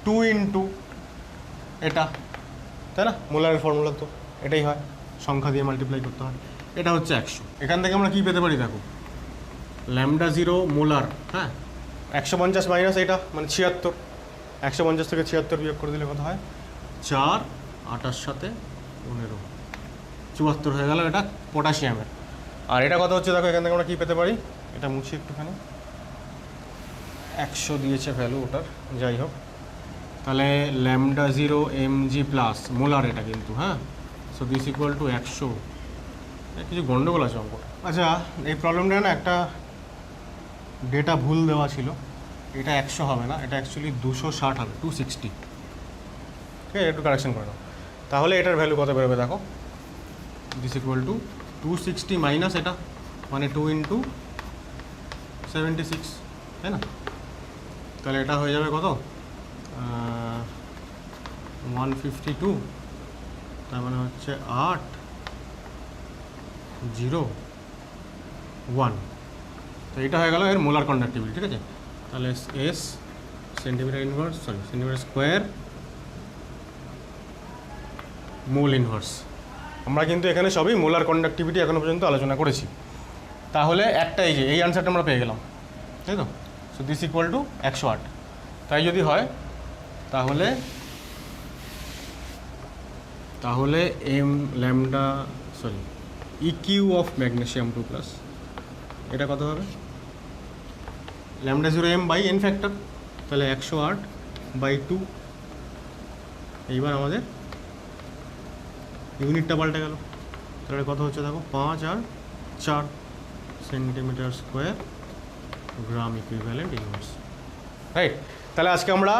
2 × এটা, তাই না? মোলারের ফর্মুলা তো এটাই হয়, সংখ্যা দিয়ে মাল্টিপ্লাই করতে হয়। এটা হচ্ছে 100। এখান থেকে আমরা কী পেতে পারি দেখো, ল্যামডা 0 মোলার, হ্যাঁ 150 মাইনাস এটা মানে 76, 150 থেকে 76 বিয়োগ করে দিলে কত হয়? 4 8 সাথে 15 74 হয়ে গেল। এটা পটাশিয়ামের। আর এটা কত হচ্ছে দেখো, এখান থেকে আমরা কী পেতে পারি? এটা মুছি একটুখানি, 100 দিয়েছে ভ্যালু ওটার, যাই হোক। তাহলে ল্যামডা 0 mg প্লাস মোলার এটা কিন্তু, হ্যাঁ। So this equal two 100। কিছু গন্ডগোল আছে অঙ্ক। আচ্ছা, এই প্রবলেমটা না একটা ডেটা ভুল দেওয়া ছিল। এটা 100 হবে না, এটা অ্যাকচুয়ালি 260 হবে, 260। ঠিক আছে, একটু কারেকশন করে নাও। তাহলে এটার ভ্যালু কত বেরোবে দেখো, দিস ইকুয়াল টু 260 মাইনাস এটা মানে 2 × 76, তাই না? তাহলে এটা হয়ে যাবে কত? 152, তার মানে হচ্ছে 801। তো এটা হয়ে গেল এর মোলার কন্ডাক্টিভিটি। ঠিক আছে, তাহলে S centimetre inverse centimetre square mole inverse. আমরা কিন্তু এখানে সবই মোলার কন্ডাক্টিভিটি এখনো পর্যন্ত আলোচনা করেছি। তাহলে একটা এই যে এই আনসারটা আমরা পেয়ে গেলাম, তাই তো? So this equal to 108। তাই যদি হয় তাহলে M lambda EQ of magnesium 2 plus এটা কত হবে? Lambda 0 m by N factor, তাহলে 108/2। এইবার আমাদের ইউনিটটা পাল্টে গেল। তাহলে কত হচ্ছে দেখো, 5 আর 4 centimetre square gram equivalent inverse. Right. তাহলে আজকে আমরা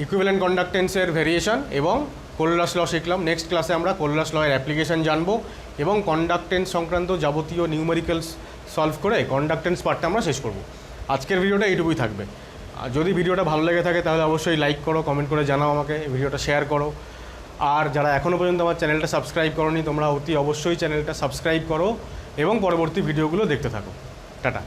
ইকুইভ্যালেন্ট কন্ডাক্টেন্সের ভেরিয়েশন এবং কোলরাস ল শিখলাম। নেক্সট ক্লাসে আমরা কোলরাস ল এর অ্যাপ্লিকেশন জানবো এবং কন্ডাক্টেন্স সংক্রান্ত যাবতীয় নিউমেরিক্যালস সলভ করে কন্ডাক্টেন্স পার্টটা আমরা শেষ করব। আজকের ভিডিওটা এইটুকুই থাকবে। আর যদি ভিডিওটা ভালো লেগে থাকে তাহলে অবশ্যই লাইক করো, কমেন্ট করে জানাও আমাকে, ভিডিওটা শেয়ার করো। আর যারা এখনও পর্যন্ত আমার চ্যানেলটা সাবস্ক্রাইব করোনি তোমরা অতি অবশ্যই চ্যানেলটা সাবস্ক্রাইব করো এবং পরবর্তী ভিডিওগুলো দেখতে থাকো। টাটা।